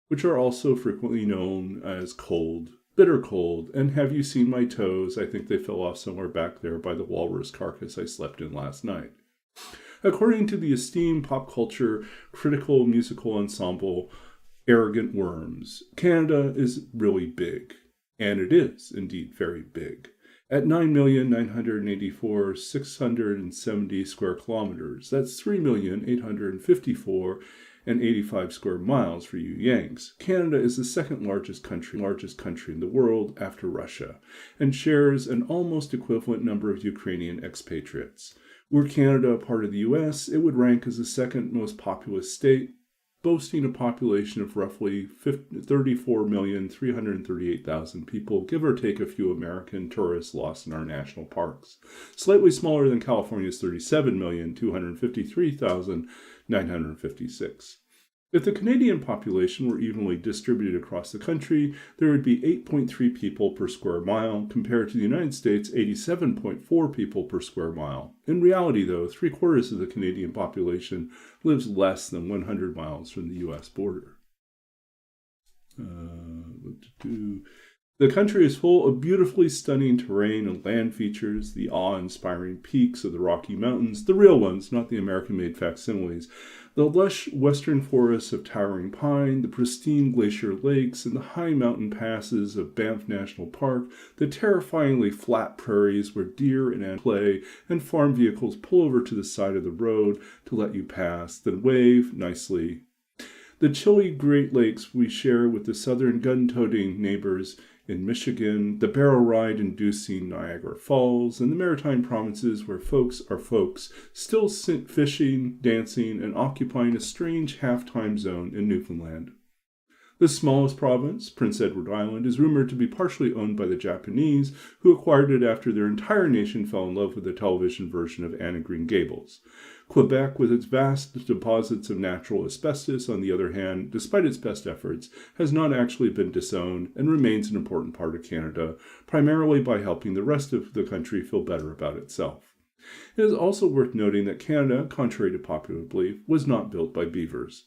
which are also frequently known as cold, bitter cold, and have you seen my toes? I think they fell off somewhere back there by the walrus carcass I slept in last night. According to the esteemed pop culture critical musical ensemble Arrogant Worms, Canada is really big. And it is, indeed, very big. At 9,984,670 square kilometers, that's 3,854,085 square miles for you Yanks. Canada is the second largest country in the world after Russia, and shares an almost equivalent number of Ukrainian expatriates. Were Canada a part of the U.S., it would rank as the second most populous state, boasting a population of roughly 34,338,000 people, give or take a few American tourists lost in our national parks. Slightly smaller than California's 37,253,956. If the Canadian population were evenly distributed across the country, there would be 8.3 people per square mile, compared to the United States' 87.4 people per square mile. In reality, though, 3/4 of the Canadian population lives less than 100 miles from the U.S. border. The country is full of beautifully stunning terrain and land features, the awe-inspiring peaks of the Rocky Mountains, the real ones, not the American-made facsimiles, the lush western forests of towering pine, the pristine glacier lakes, and the high mountain passes of Banff National Park, the terrifyingly flat prairies where deer and ants play, and farm vehicles pull over to the side of the road to let you pass, then wave nicely. The chilly Great Lakes we share with the southern gun-toting neighbors in Michigan, the barrel ride-inducing Niagara Falls, and the maritime provinces where folks are folks, still fishing, dancing, and occupying a strange half-time zone in Newfoundland. The smallest province, Prince Edward Island, is rumored to be partially owned by the Japanese, who acquired it after their entire nation fell in love with the television version of Anne of Green Gables. Quebec, with its vast deposits of natural asbestos, on the other hand, despite its best efforts, has not actually been disowned and remains an important part of Canada, primarily by helping the rest of the country feel better about itself. It is also worth noting that Canada, contrary to popular belief, was not built by beavers.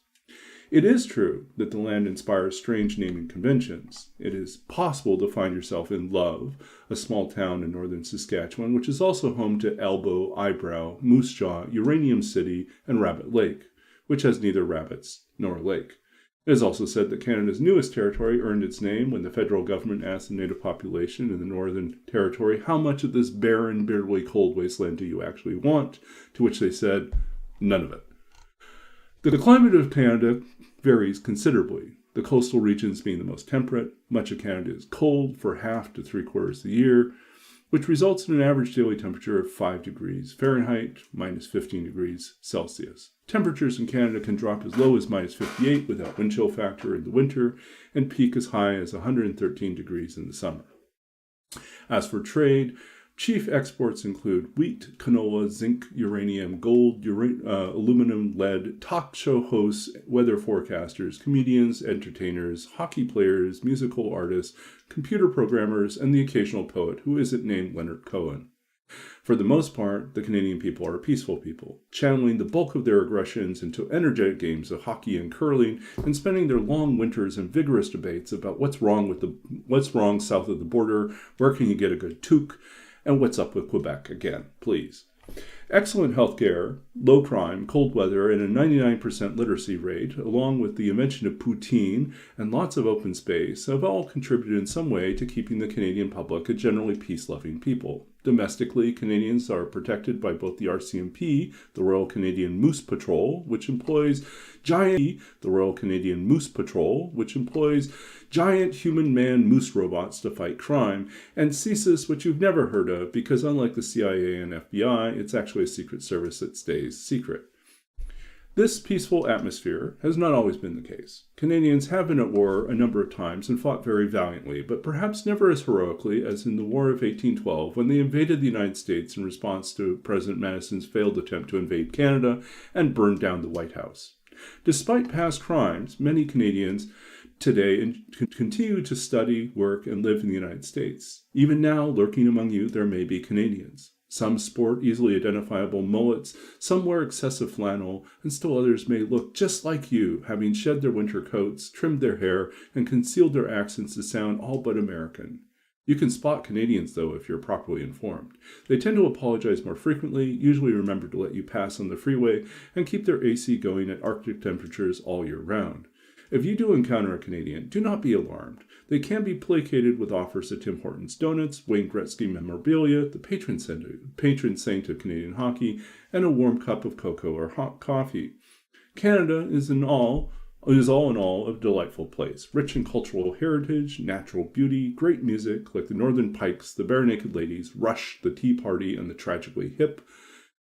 It is true that the land inspires strange naming conventions. It is possible to find yourself in Love, a small town in northern Saskatchewan, which is also home to Elbow, Eyebrow, Moose Jaw, Uranium City, and Rabbit Lake, which has neither rabbits nor a lake. It is also said that Canada's newest territory earned its name when the federal government asked the native population in the Northern Territory, how much of this barren, bitterly cold wasteland do you actually want? To which they said, none of it. The climate of Canada varies considerably, the coastal regions being the most temperate. Much of Canada is cold for half to 3/4 of the year, which results in an average daily temperature of 5 degrees Fahrenheit, minus 15 degrees Celsius. Temperatures in Canada can drop as low as minus 58 without wind chill factor in the winter, and peak as high as 113 degrees in the summer. As for trade, chief exports include wheat, canola, zinc, uranium, gold, aluminum, lead, talk show hosts, weather forecasters, comedians, entertainers, hockey players, musical artists, computer programmers, and the occasional poet who isn't named Leonard Cohen. For the most part, the Canadian people are peaceful people, channeling the bulk of their aggressions into energetic games of hockey and curling, and spending their long winters in vigorous debates about what's wrong south of the border, where can you get a good toque, and what's up with Quebec again, please. Excellent healthcare, low crime, cold weather, and a 99% literacy rate, along with the invention of poutine and lots of open space, have all contributed in some way to keeping the Canadian public a generally peace-loving people. Domestically, Canadians are protected by both the RCMP, the Royal Canadian Moose Patrol, which employs giant human man moose robots to fight crime, and CSIS, which you've never heard of because unlike the CIA and FBI, it's actually a secret service that stays secret. This peaceful atmosphere has not always been the case. Canadians have been at war a number of times and fought very valiantly, but perhaps never as heroically as in the War of 1812 when they invaded the United States in response to President Madison's failed attempt to invade Canada and burned down the White House. Despite past crimes, many Canadians today continue to study, work, and live in the United States. Even now, lurking among you, there may be Canadians. Some sport easily identifiable mullets, some wear excessive flannel, and still others may look just like you, having shed their winter coats, trimmed their hair, and concealed their accents to sound all but American. You can spot Canadians, though, if you're properly informed. They tend to apologize more frequently, usually remember to let you pass on the freeway, and keep their AC going at Arctic temperatures all year round. If you do encounter a Canadian, do not be alarmed. They can be placated with offers of Tim Hortons donuts, Wayne Gretzky memorabilia, the patron saint of Canadian hockey, and a warm cup of cocoa or hot coffee. Canada is all in all a delightful place, rich in cultural heritage, natural beauty, great music like the Northern Pikes, the Bare Naked Ladies, Rush, the Tea Party, and the Tragically Hip,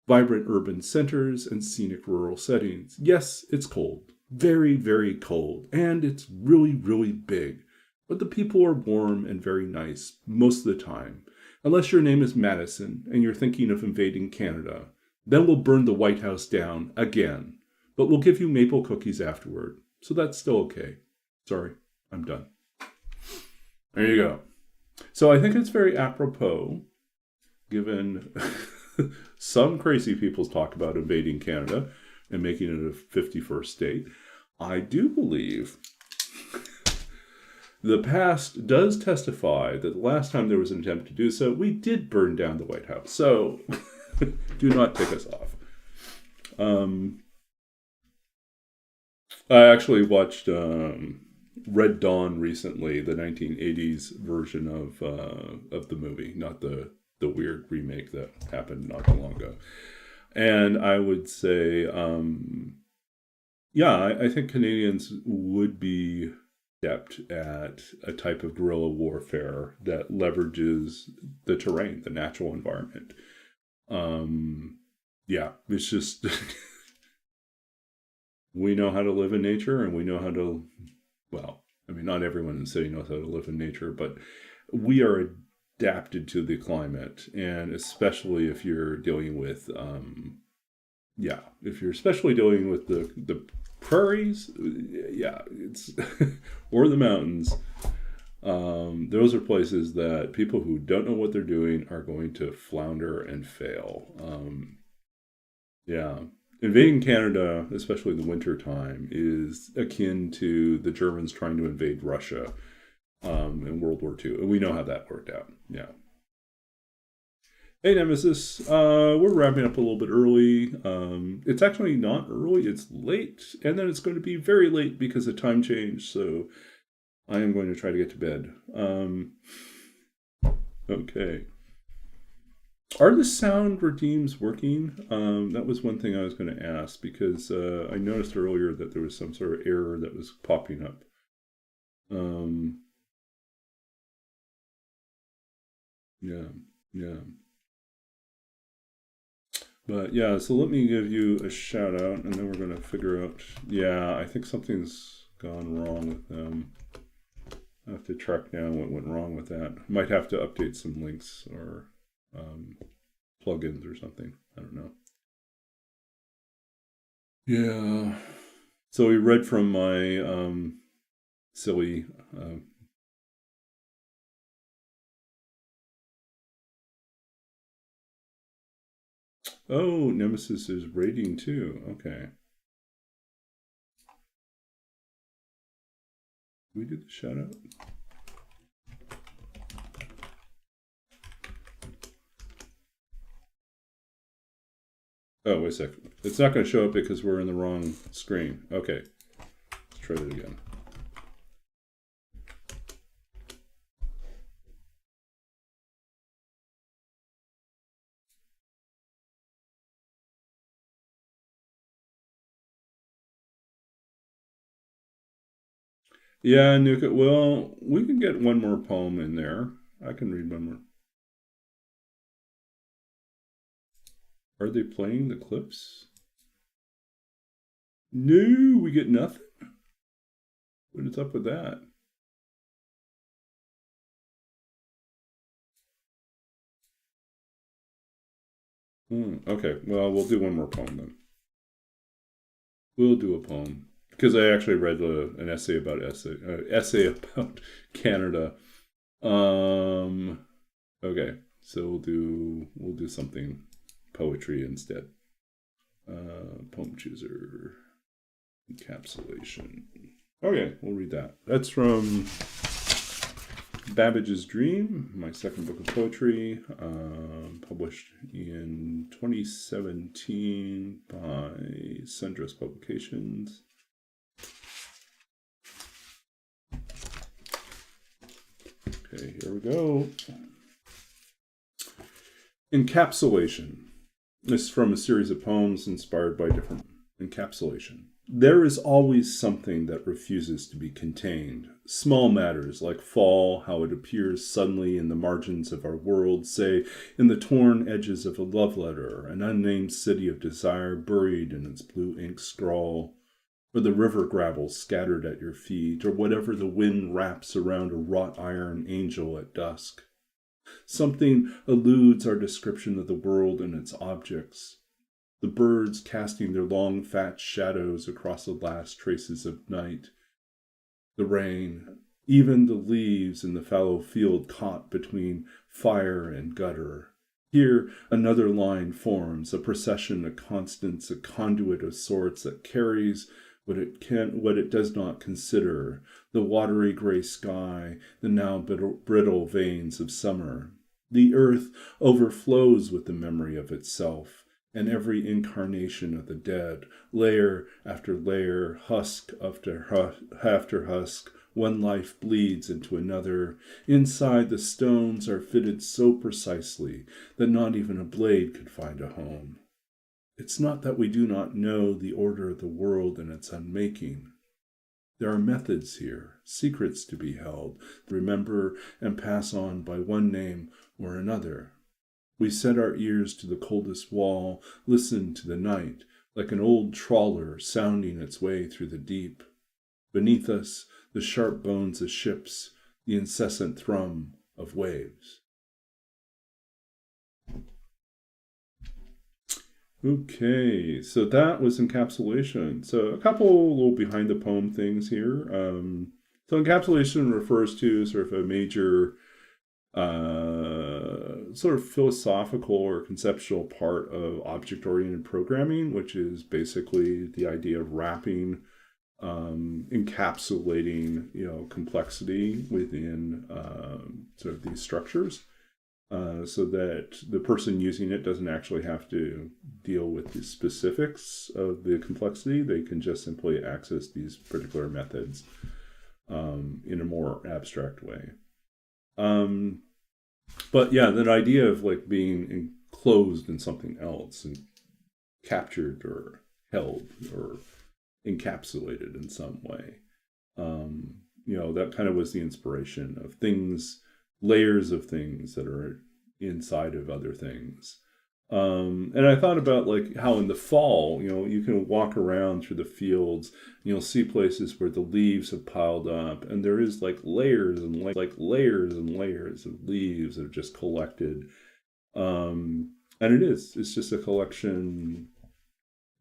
vibrant urban centers, and scenic rural settings. Yes, it's cold. Very, very cold, and it's really, really big. But the people are warm and very nice most of the time. Unless your name is Madison and you're thinking of invading Canada. Then we'll burn the White House down again. But we'll give you maple cookies afterward. So that's still okay. Sorry, I'm done. There you go. So I think it's very apropos, given some crazy people's talk about invading Canada and making it a 51st state. I do believe the past does testify that the last time there was an attempt to do so, we did burn down the White House. So do not tick us off. I actually watched Red Dawn recently, the 1980s version of the movie, not the weird remake that happened not too long ago. And I would say, I think Canadians would be adept at a type of guerrilla warfare that leverages the terrain, the natural environment. It's just, we know how to live in nature and we know how to, not everyone in the city knows how to live in nature, but we are adapted to the climate, and especially if you're dealing with the prairies, it's or the mountains, those are places that people who don't know what they're doing are going to flounder and fail. Invading Canada, especially the winter time, is akin to the Germans trying to invade Russia in World War II. And we know how that worked out. Yeah. Hey, Nemesis. We're wrapping up a little bit early. It's actually not early. It's late. And then it's going to be very late because of time change. So I am going to try to get to bed. Okay. Are the sound redeems working? That was one thing I was going to ask because I noticed earlier that there was some sort of error that was popping up. Yeah. But yeah, so let me give you a shout out and then we're going to figure out. Yeah, I think something's gone wrong with them. I have to track down what went wrong with that. Might have to update some links or plugins or something. I don't know. Yeah. So we read from my silly Oh, Nemesis is raiding too. Okay. We did the shout out. Oh, wait a second. It's not going to show up because we're in the wrong screen. Okay. Let's try that again. Yeah, Nuka. Well, we can get one more poem in there. I can read one more. Are they playing the clips? No, we get nothing. What is up with that? Okay, well, we'll do one more poem then. We'll do a poem because I actually read an essay about essay about Canada. Okay, so we'll do something poetry instead. Poem chooser encapsulation. Okay, we'll read that. That's from Babbage's Dream, my second book of poetry, published in 2017 by Sundress Publications. Okay, here we go. Encapsulation. This is from a series of poems inspired by different encapsulation. There is always something that refuses to be contained. Small matters like fall, how it appears suddenly in the margins of our world, say, in the torn edges of a love letter, an unnamed city of desire buried in its blue ink scrawl, or the river gravel scattered at your feet, or whatever the wind wraps around a wrought iron angel at dusk. Something eludes our description of the world and its objects. The birds casting their long fat shadows across the last traces of night. The rain, even the leaves in the fallow field caught between fire and gutter. Here another line forms, a procession, a constance, a conduit of sorts that carries what it does not consider, the watery gray sky, the now brittle veins of summer. The earth overflows with the memory of itself, and every incarnation of the dead, layer after layer, husk after husk, one life bleeds into another. Inside, the stones are fitted so precisely that not even a blade could find a home. It's not that we do not know the order of the world and its unmaking. There are methods here, secrets to be held, remember and pass on by one name or another. We set our ears to the coldest wall, listen to the night, like an old trawler sounding its way through the deep. Beneath us, the sharp bones of ships, the incessant thrum of waves. Okay, so that was encapsulation. So a couple little behind the poem things here. So encapsulation refers to sort of a major sort of philosophical or conceptual part of object-oriented programming, which is basically the idea of wrapping, encapsulating, complexity within sort of these structures, so that the person using it doesn't actually have to deal with the specifics of the complexity. They can just simply access these particular methods in a more abstract way. But yeah, that idea of like being enclosed in something else and captured or held or encapsulated in some way. That kind of was the inspiration of things, layers of things that are inside of other things. And I thought about like how in the fall, you can walk around through the fields and you'll see places where the leaves have piled up and there is like layers and layers and layers of leaves that are just collected. And it's just a collection,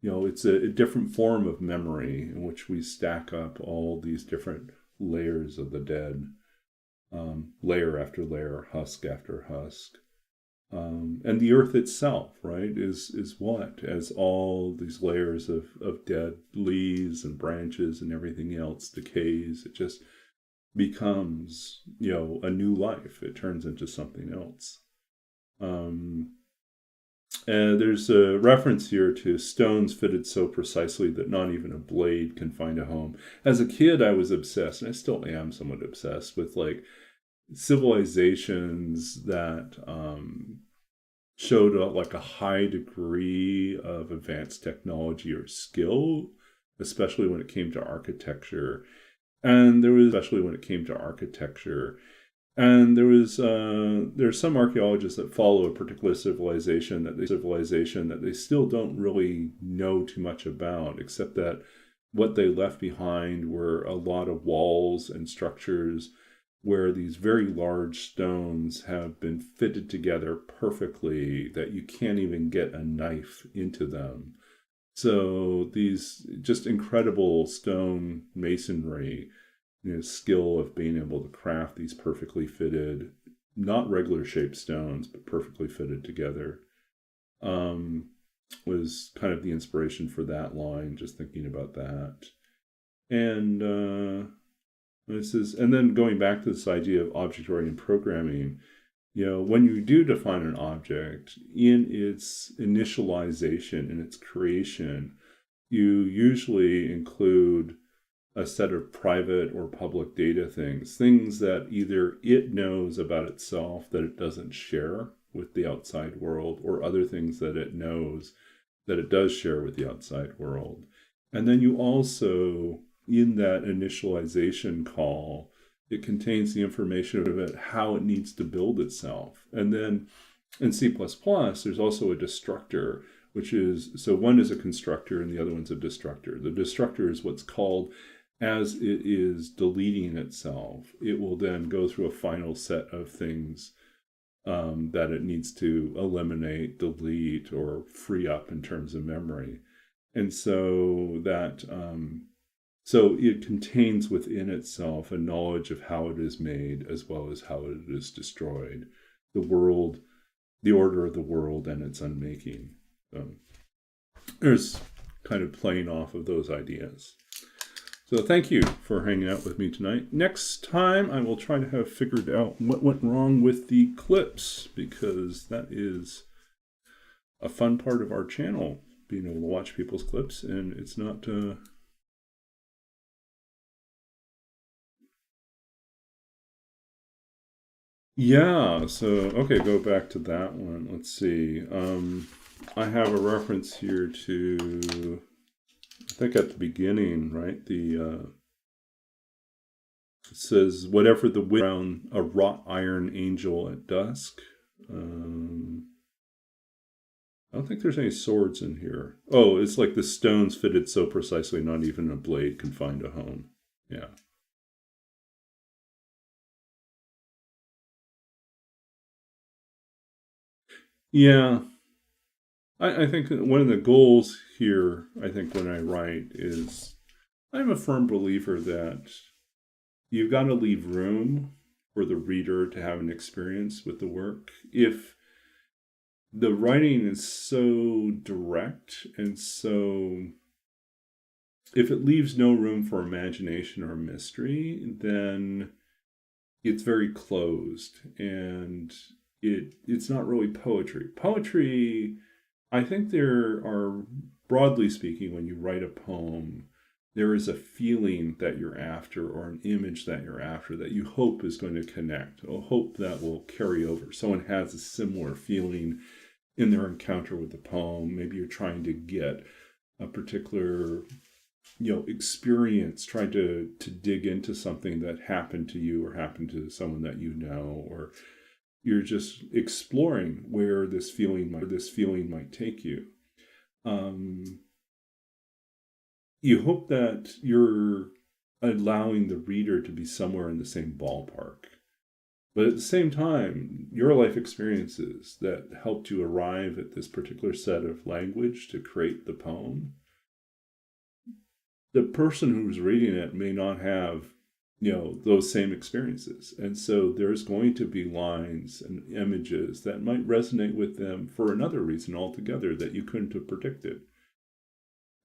it's a different form of memory in which we stack up all these different layers of the dead, layer after layer, husk after husk. And the earth itself, right, is what? As all these layers of dead leaves and branches and everything else decays, it just becomes, a new life. It turns into something else. And there's a reference here to stones fitted so precisely that not even a blade can find a home. As a kid, I was obsessed, and I still am somewhat obsessed with like civilizations that showed like a high degree of advanced technology or skill, especially when it came to architecture. And there was, especially when it came to architecture, and there's some archaeologists that follow a particular civilization that they still don't really know too much about, except that what they left behind were a lot of walls and structures where these very large stones have been fitted together perfectly that you can't even get a knife into them. So these just incredible stone masonry, skill of being able to craft these perfectly fitted, not regular shaped stones, but perfectly fitted together, was kind of the inspiration for that line, just thinking about that. And and then going back to this idea of object-oriented programming, when you do define an object in its initialization, in its creation, you usually include a set of private or public data things that either it knows about itself that it doesn't share with the outside world, or other things that it knows that it does share with the outside world. And then you also, in that initialization call, it contains the information about how it needs to build itself. And then in C++, there's also a destructor, which is, so one is a constructor and the other one's a destructor. The destructor is what's called, as it is deleting itself, it will then go through a final set of things that it needs to eliminate, delete, or free up in terms of memory. And so that so it contains within itself a knowledge of how it is made as well as how it is destroyed, the world, the order of the world, and its unmaking. There's kind of playing off of those ideas. So thank you for hanging out with me tonight. Next time I will try to have figured out what went wrong with the clips, because that is a fun part of our channel, being able to watch people's clips, and it's not... Yeah, so, okay, go back to that one. Let's see. I have a reference here to, I think at the beginning, right? It says, whatever the wind around a wrought iron angel at dusk. I don't think there's any swords in here. Oh, it's like the stones fitted so precisely not even a blade can find a home. Yeah. Yeah. I think one of the goals here, I think when I write, is I'm a firm believer that you've got to leave room for the reader to have an experience with the work. If the writing is so direct and so, if it leaves no room for imagination or mystery, then it's very closed, and it's not really poetry. Poetry, I think there are, broadly speaking, when you write a poem, there is a feeling that you're after, or an image that you're after, that you hope is going to connect, a hope that will carry over. Someone has a similar feeling in their encounter with the poem. Maybe you're trying to get a particular experience, trying to dig into something that happened to you or happened to someone that you know, or you're just exploring where this feeling might take you. You hope that you're allowing the reader to be somewhere in the same ballpark. But at the same time, your life experiences that helped you arrive at this particular set of language to create the poem, the person who's reading it may not have those same experiences. And so there's going to be lines and images that might resonate with them for another reason altogether that you couldn't have predicted.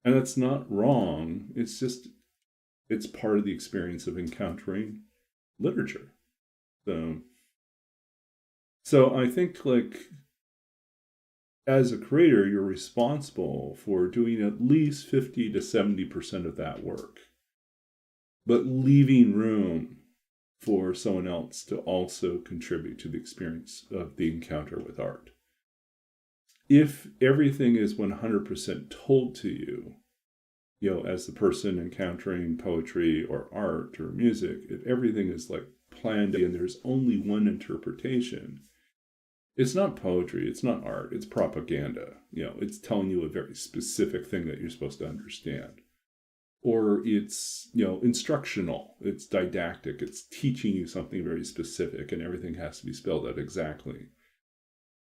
And that's not wrong. It's part of the experience of encountering literature. So I think, like, as a creator, you're responsible for doing at least 50 to 70% of that work, but leaving room for someone else to also contribute to the experience of the encounter with art. If everything is 100% told to you, as the person encountering poetry or art or music, if everything is like planned and there's only one interpretation, it's not poetry, it's not art, it's propaganda. It's telling you a very specific thing that you're supposed to understand. Or it's, instructional, it's didactic, it's teaching you something very specific and everything has to be spelled out exactly.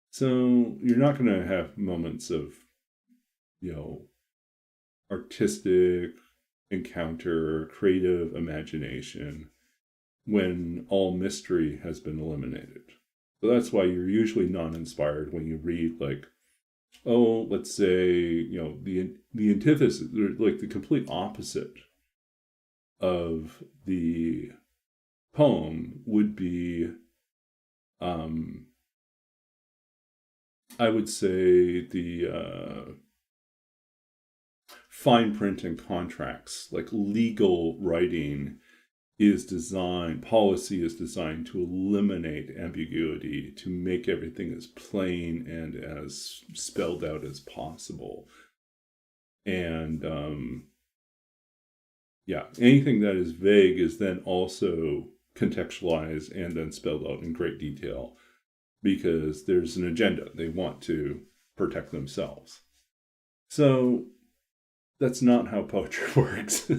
So you're not going to have moments of, artistic encounter, creative imagination when all mystery has been eliminated. So that's why you're usually non-inspired when you read, like, let's say, the antithesis, like the complete opposite of the poem would be, I would say, the fine print and contracts, like legal writing policy is designed to eliminate ambiguity, to make everything as plain and as spelled out as possible. And anything that is vague is then also contextualized and then spelled out in great detail because there's an agenda. They want to protect themselves. So that's not how poetry works.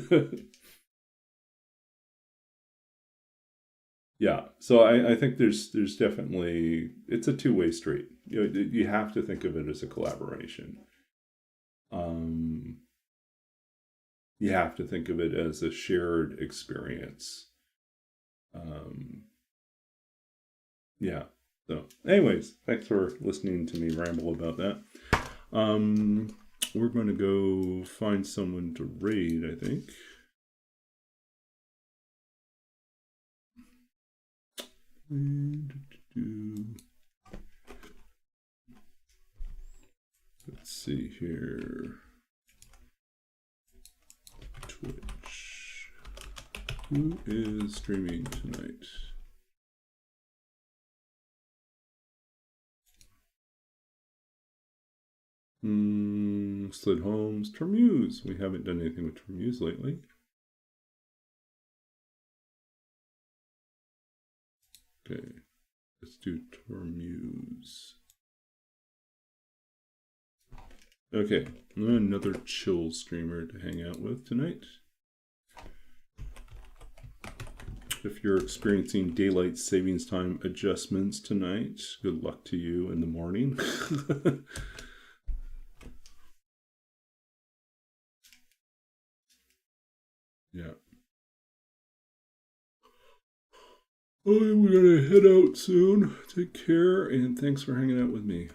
Yeah, so I think there's definitely, it's a two-way street. You have to think of it as a collaboration. You have to think of it as a shared experience. Yeah. So, anyways, thanks for listening to me ramble about that. We're going to go find someone to raid, I think. Let's see here. Twitch. Who is streaming tonight? Slid Holmes, Termuse. We haven't done anything with Termuse lately. Okay, let's do Termuse. Okay, another chill streamer to hang out with tonight. If you're experiencing daylight savings time adjustments tonight, good luck to you in the morning. Yeah. Oh, we gotta head out soon. Take care, and thanks for hanging out with me.